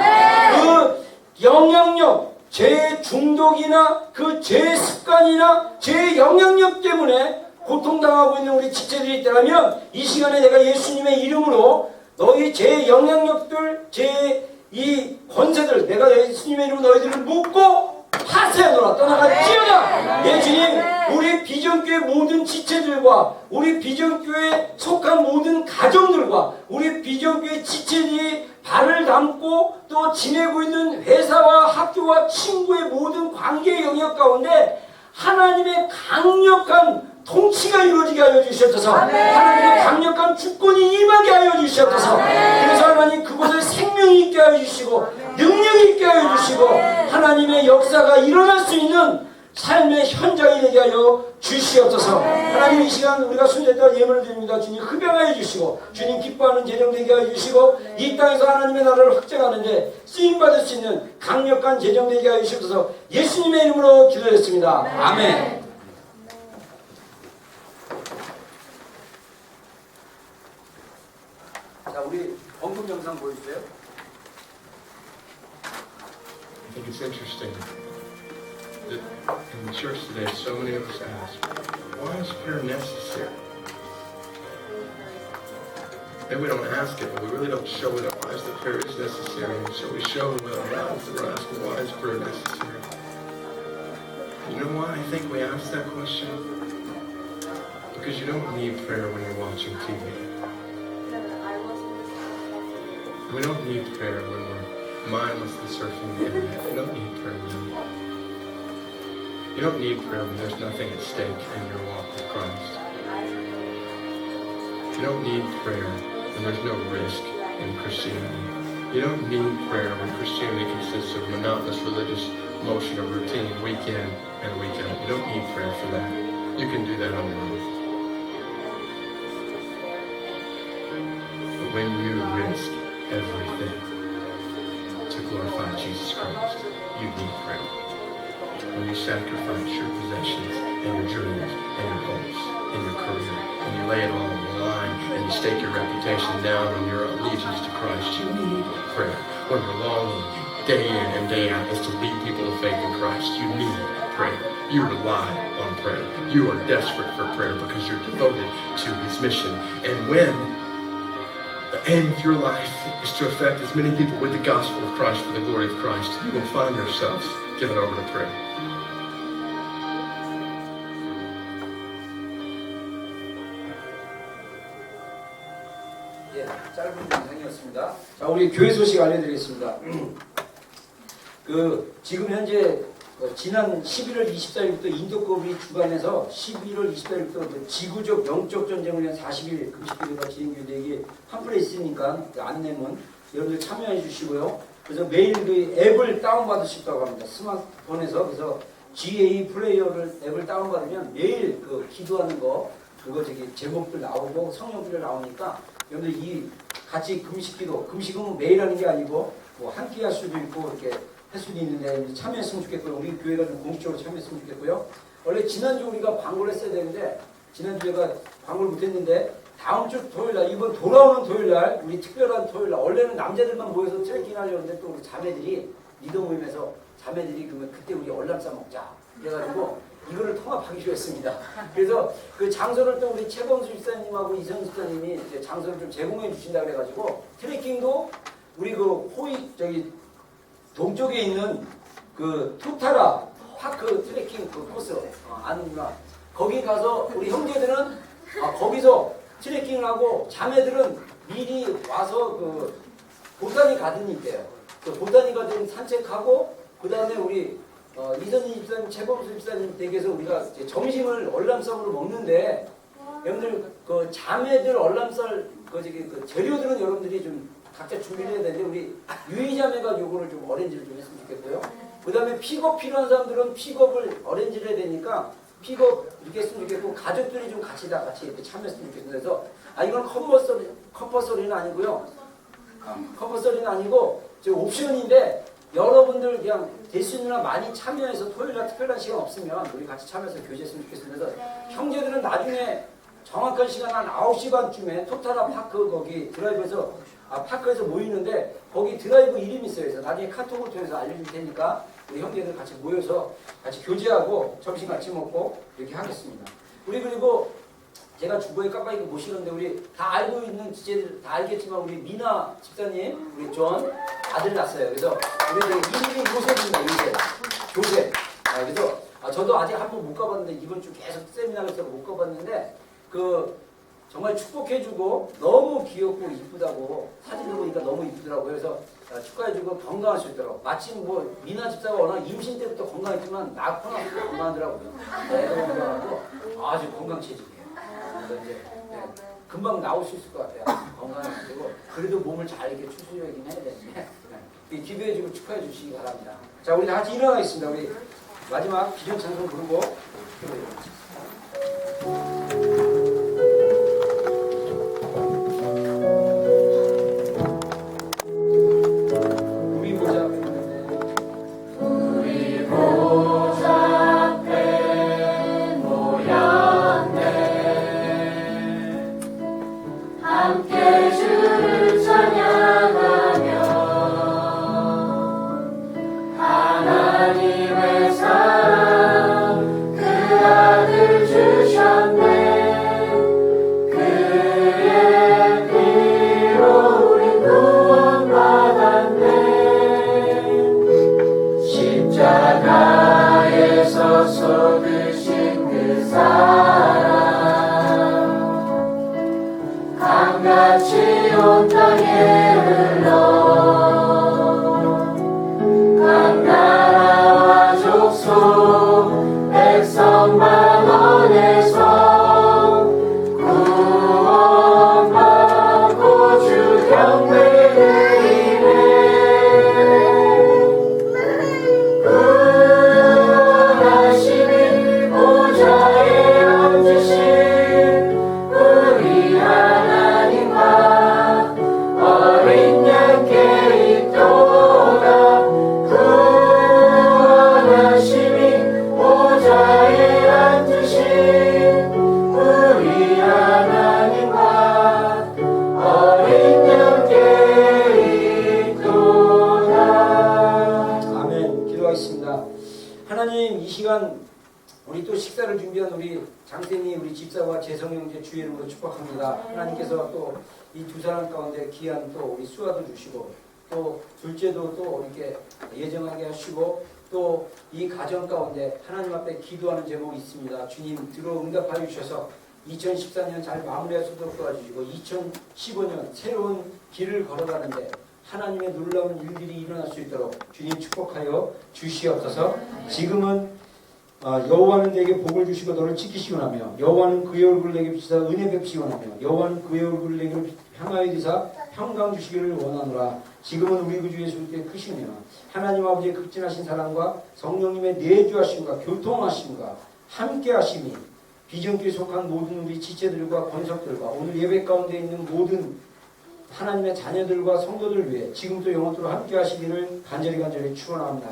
그 영향력, 죄의 중독이나 그 죄의 습관이나 죄의 영향력 때문에 고통당하고 있는 우리 지체들이 있다면 이 시간에 내가 예수님의 이름으로 너희 죄의 영향력들, 죄의 이 권세들 내가 예수님의 이름으로 너희들을 묶고 파쇄하노라. 떠나갈지어다. 예 주님, 우리 비전교회 모든 지체들과 우리 비전교회에 속한 모든 가정들과 우리 비전교회 지체들이 발을 담고 또 지내고 있는 회사와 학교와 친구의 모든 관계 영역 가운데 하나님의 강력한 통치가 이루어지게 하여 주시옵소서. 하나님의 강력한 주권이 임하게 하여 주시옵소서. 그래서 하나님 그곳에 생명이 있게 하여 주시고 능력이 있게 하여 주시고 하나님의 역사가 일어날 수 있는 삶의 현장이 되게 하여 주시옵소서. 하나님 이 시간 우리가 순례자 예물을 드립니다. 주님 흡양하여 주시고 주님 기뻐하는 재정 되게 하여 주시고 이 땅에서 하나님의 나라를 확장하는데 쓰임받을 수 있는 강력한 재정 되게 하여 주시옵소서. 예수님의 이름으로 기도했습니다. 아멘. 자, 우리 언급 영상 보여주세요. I think it's interesting that in the church today, so many of us ask, why is prayer necessary? Maybe we don't ask it, but we really don't show it up. Why is the prayer is necessary? And so we show with our mouths that we're asking, why is prayer necessary? You know why I think we ask that question? Because you don't need prayer when you're watching TV. We don't need prayer when we're mindlessly surfing the internet. You don't need prayer when you don't need prayer when there's nothing at stake in your walk with Christ. You don't need prayer when there's no risk in Christianity. You don't need prayer when Christianity consists of monotonous religious motion or routine week in and week out. You don't need prayer for that. You can do that on your own. But when you risk everything to glorify Jesus Christ, you need prayer. When you sacrifice your possessions and your dreams and your hopes and your career, when you lay it all on the line and you stake your reputation down on your allegiance to Christ, you need prayer. When your longing day in and day out is to lead people to faith in Christ, you need prayer. You rely on prayer. You are desperate for prayer because you're devoted to His mission. And when the aim of your life is to affect as many people with the gospel of Christ for the glory of Christ, you will find yourselves given over to prayer. 예, 짧은 영상이었습니다. 자, 우리 교회 소식 알려드리겠습니다. 지금 현재 지난 11월 24일부터 인도급이 주관해서 11월 24일부터 지구적 영적 전쟁을 위한 40일 금식기도가 진행되기 팜플렛 있으니까 그 안내문 여러분들 참여해 주시고요. 그래서 매일 그 앱을 다운받을 수 있다고 합니다. 스마트폰에서. 그래서 GA 플레이어를 앱을 다운받으면 매일 그 기도하는 거 그거 제목들 나오고 성령들 나오니까 여러분들 이 같이 금식기도, 금식은 매일 하는 게 아니고 뭐 한 끼 할 수도 있고 이렇게 할 수도 있는데 참여했으면 좋겠고요. 우리 교회가 좀 공식적으로 참여했으면 좋겠고요. 원래 지난주 우리가 광고를 했어야 되는데 지난주 제가 광고를 못했는데 다음 주 토요일날, 이번 돌아오는 토요일날, 우리 특별한 토요일날, 원래는 남자들만 모여서 트레킹 하려고 했는데 또 우리 자매들이 리더 모임에서 자매들이 그러면 그때 우리 얼람싸 먹자 그래가지고 이거를 통합하기로 했습니다. 그래서 그 장소를 또 우리 최범수 집사님하고 이성 집사님이 이제 장소를 좀 제공해 주신다 그래가지고 트레킹도 우리 그 동쪽에 있는 그 투타라 파크 트레킹 그 코스 아는구나. 거기 가서 우리 형제들은 거기서 트레킹을 하고 자매들은 미리 와서 그 보타니 가든이 있대요. 그 보타니 가든 산책하고 그 다음에 우리 이선희 집사님, 최범수 집사님 댁에서 우리가 이제 점심을 얼람쌈으로 먹는데 여러분들 그 자매들 얼람쌀 그 재료들은 여러분들이 좀 각자 준비를 해야 되는데 우리 유이자매가 요거를 좀 어레인지를 좀 했으면 좋겠고요. 그 다음에 픽업 필요한 사람들은 픽업을 어레인지를 해야 되니까 픽업 이렇게 했으면 좋겠고 가족들이 좀 같이 이렇게 참여했으면 좋겠습니다. 그래서 이건 컴퍼서리는 아니고요. 컴퍼서리는 아니고 옵션인데 여러분들 그냥 될 수 있는 한 많이 참여해서 토요일날 특별한 시간 없으면 우리 같이 참여해서 교제했으면 좋겠습니다. 그래서 형제들은 나중에 정확한 시간 한 9시 반쯤에 토탈아 파크 거기 드라이브에서 파크에서 모이는데 거기 드라이브 이름이 있어요. 그래서 나중에 카톡을 통해서 알려줄 테니까 우리 형제들 같이 모여서 같이 교제하고 점심 같이 먹고 이렇게 하겠습니다. 우리 그리고 제가 주보에 깜빡이 못 실었는데 우리 다 알고 있는 지체들 다 알겠지만 우리 미나 집사님 우리 존 아들 낳았어요. 그래서 우리 이름이 요셉입니다. 요셉. 그래서 저도 아직 한 번 못 가봤는데 이번 주 계속 세미나에서 못 가봤는데 정말 축복해주고 너무 귀엽고 이쁘다고 사진을 보니까 너무 이쁘더라고요. 그래서 축하해주고 건강할 수 있도록 마침 미나 집사가 워낙 임신 때부터 건강했지만 낳고 나서도 건강하더라고요. 애가 건강하고 아주 건강체질이에요. 그래서 이제 금방 나올 수 있을 것 같아요. 건강해지고 그래도 몸을 잘 이렇게 추스려야긴 해야 되는데 기도해주고 축하해주시기 바랍니다. 자, 우리 다 같이 일어나겠습니다. 우리 마지막 기존 찬송 부르고 함께 주를 찬양하며 하나님의 사랑 그 아들 주셨네. 그의 피로 우리 구원받았네. 십자가에서 쏟으신 그 사랑 강같이 온 땅에 흘러 각 나라와 족속 백성만 원해서 구원받고 주 경배를 이래 구원하시니 보좌에 앉으신 우리 하나님과 어린 양께 있도다. 구원하시니 보좌에 앉으신 우리 하나님과 어린 양께 있도다. 아멘. 기도하겠습니다. 하나님, 이 시간 우리 또 식사를 준비한 우리 장쌤이 우리 집사와 재성 형제 주의 이름으로 축복합니다. 하나님께서 또 이 두 사람 가운데 귀한 또 우리 수아도 주시고 또 둘째도 또 이렇게 예정하게 하시고 또 이 가정 가운데 하나님 앞에 기도하는 제목이 있습니다. 주님 들어 응답하여 주셔서 2014년 잘 마무리할 수 있도록 도와주시고 2015년 새로운 길을 걸어가는데 하나님의 놀라운 일들이 일어날 수 있도록 주님 축복하여 주시옵소서. 지금은 여호와는 내게 복을 주시고 너를 지키시고 나며 여호와는 그의 얼굴을 내게 비치사 은혜 베푸시고 나며 여호와는 그의 얼굴을 내게 향하여 디사 평강 주시기를 원하노라. 지금은 우리 구주 예수 그리스도의 크시며 하나님 아버지의 극진하신 사랑과 성령님의 내주하심과 교통하심과 함께하심이 비전교에 속한 모든 우리 지체들과 권석들과 오늘 예배 가운데 있는 모든 하나님의 자녀들과 성도들 위해 지금도 영원토록 함께하시기를 간절히 축원합니다.